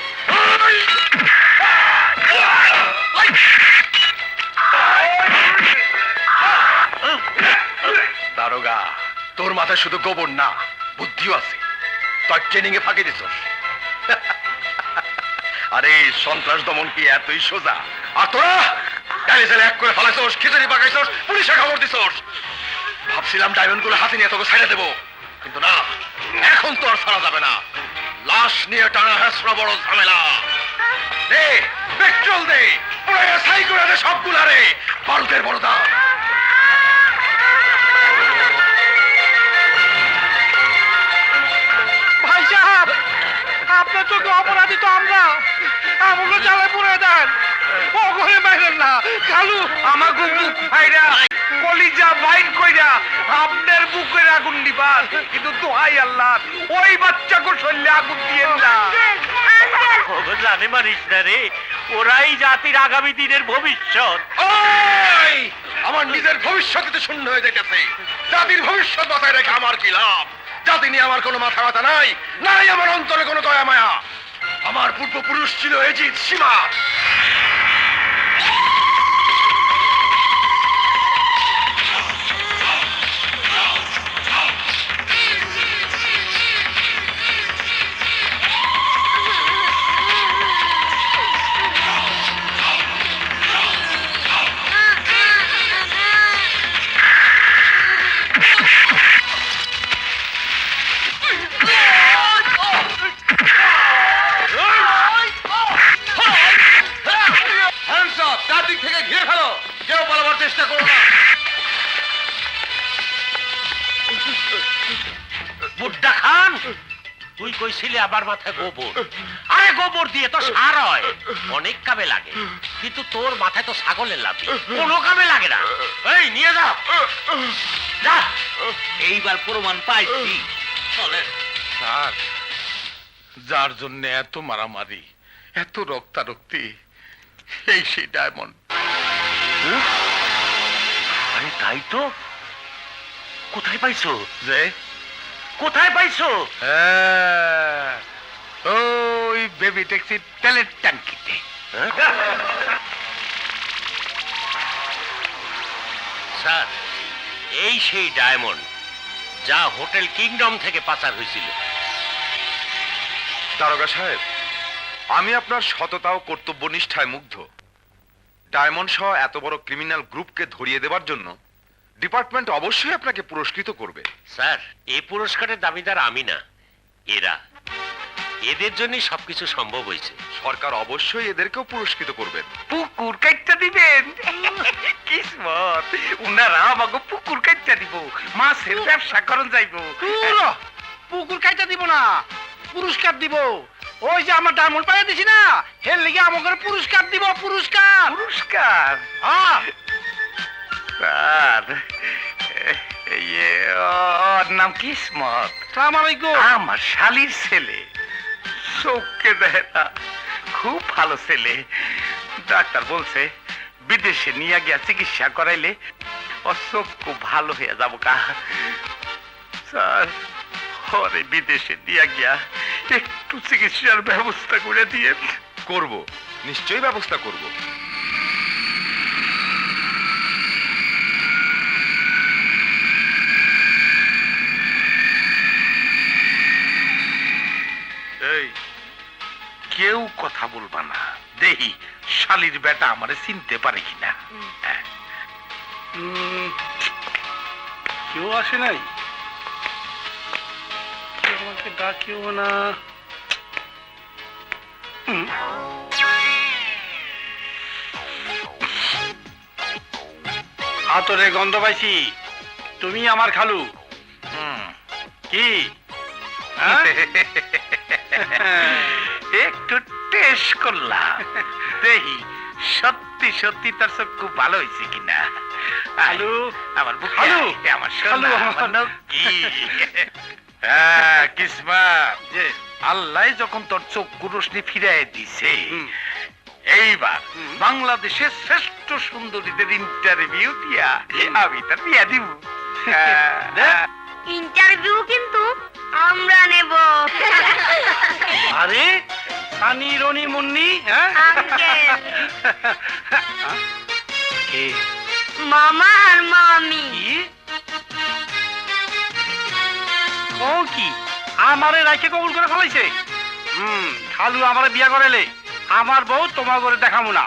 দারোগা, তোর মাথায় শুধু গোবর না, বুদ্ধিও আছে। তোর ট্রেনিং এ ফাঁকি দিছস। আরে সন্ত্রাস দমন কি এতই সোজা? আর তোরা ডালে চালে এক করে ফেলাইছস, খিচুড়ি পাকাইছস, পুলিশে খবর দিছস। ভাবছিলাম ডায়মন্ড গুলো হাতে নিয়ে তোকে ছেড়ে দেবো, কিন্তু না, এখন তো আর ছাড়া যাবে না। লাশ নিয়ে টানা হেসরা বড় ঝামেলা। দে পেট্রোল দে, পুরো সাই করে দে সবগুলারে। ভারতের বড় দাম। ভাই সাহেব, আপনার চোখে অপরাধী তো আমরা আমাকে চালে পুরে দেন, ও ঘরে বাইরেন না। খালু আমাকে বুক ফাইরা কলিজা বাইট কইরা আপনার বুকের আগুন দিবার, কিন্তু দোহাই আল্লাহ ওই বাচ্চাকে শরীরে আগুন দিয়েন না। জানে মানিস না রে, ওরাই জাতির আগামী দিনের ভবিষ্যৎ। ওই আমার নিজের ভবিষ্যৎ তো শূন্য হয়ে যেতেছে, জাতির ভবিষ্যৎ মাথায় রেখে আমার কি লাভ? জাতি নিয়ে আমার কোনো মাথা ব্যথা নাই, নাই আমার অন্তরে কোনো দয়া মায়া। আমার পূর্বপুরুষ ছিল এজিদ সীমা। চারদিক থেকে ঘিরে ফেলো, কেউ পালাবার চেষ্টা করো না। বুড্ডা খান, তুই কইছিলি আবার মাথায় গোবর। আরে গোবর দিয়ে তো সার হয়, অনেক কামে লাগে, কিন্তু তোর মাথায় তো ছাগলের লাঠি, কোনো কামে লাগে না। এই নিয়ে যা, যা। এইবার প্রমাণ পাইছি। চলেন স্যার, যার জন্য এত মারামারি, এত রক্তারক্তি, এই সেই ডায়মন্ড। আরে তাই তো, কোথায় পাইছো? যে কোথায় পাইছো? ওই বেবি ট্যাক্সি তেলের ট্যাঙ্কিতে। স্যার, এই সেই ডায়মন্ড যা হোটেল কিংডম থেকে পাচার হয়েছিল। দারোগা সাহেব, আমি আপনার সততা ও কর্তব্যনিষ্ঠায় মুগ্ধ। ডায়মন্ড সহ এত বড় ক্রিমিনাল গ্রুপকে ধরিয়ে দেবার জন্য ডিপার্টমেন্ট অবশ্যই আপনাকে পুরস্কৃত করবে। স্যার, এই পুরস্কারের দাবিদার আমি না, এরা। এদের জন্যই সবকিছু সম্ভব হয়েছে। সরকার অবশ্যই এদেরকেও পুরস্কৃত করবেন। পুকুর কাইটটা দিবেন? কিসমত, উনারা আমাকে পুকুর কাইটটা দিব, মাছের ব্যবসা করন যাইব। পুকুর কাইটটা দিব না, পুরস্কার দিব। ওই যে আমার ডায়মন্ড পাইয়া দিছি না, এর লিগে আমাকে পুরস্কার দিব। পুরস্কার? পুরস্কার? হ্যাঁ স্যার, ওর নাম কিসমত। আসসালামু আলাইকুম। আমার শালির ছেলে, চোখকে দেয় না, খুব ভালো ছেলে। ডাক্তার বলছে বিদেশে নিয়ে গিয়া চিকিৎসা করাইলে ওর চোখ খুব ভালো হয়ে যাবো। কা স্যার, ওরে বিদেশে নিয়ে গিয়া একটু চিকিৎসার ব্যবস্থা করে দিয়ে। করব, নিশ্চয়ই ব্যবস্থা করব। এই, কেউ কথা বলবা না, দেহি শালির বেটা আমারে চিনতে পারে কিনা। কেউ আসে নাই, কেউ আমাকে ডাকেও না। আতরে গন্ধ পাইছি, তুমি আমার খালু। কি একটু টেস্ট করলাম, দেখি সত্যি সত্যি তার চোখ খুব ভালো হয়েছে কিনা। খালু আমার বুক, খালু আমার খালু আমার কি কিসমত যে আল্লাহ যখন তোর চোখ রোশনি ফিরাই দিছে, এইবার বাংলাদেশের শ্রেষ্ঠ সুন্দরীদের ইন্টারভিউ দিয়া আমি তার বিয়া দিব। ইন্টারভিউ কিন্তু আমরা নেব। আরে সানি রনি মুন্নি, আঙ্কেল, কে? মামা আর মামি। ও কি আমারে রাইকে কবুল করে ফেলাইছে? খালু আমারে বিয়া করাইলে আমার বউ তোমার করে দেখাবো না।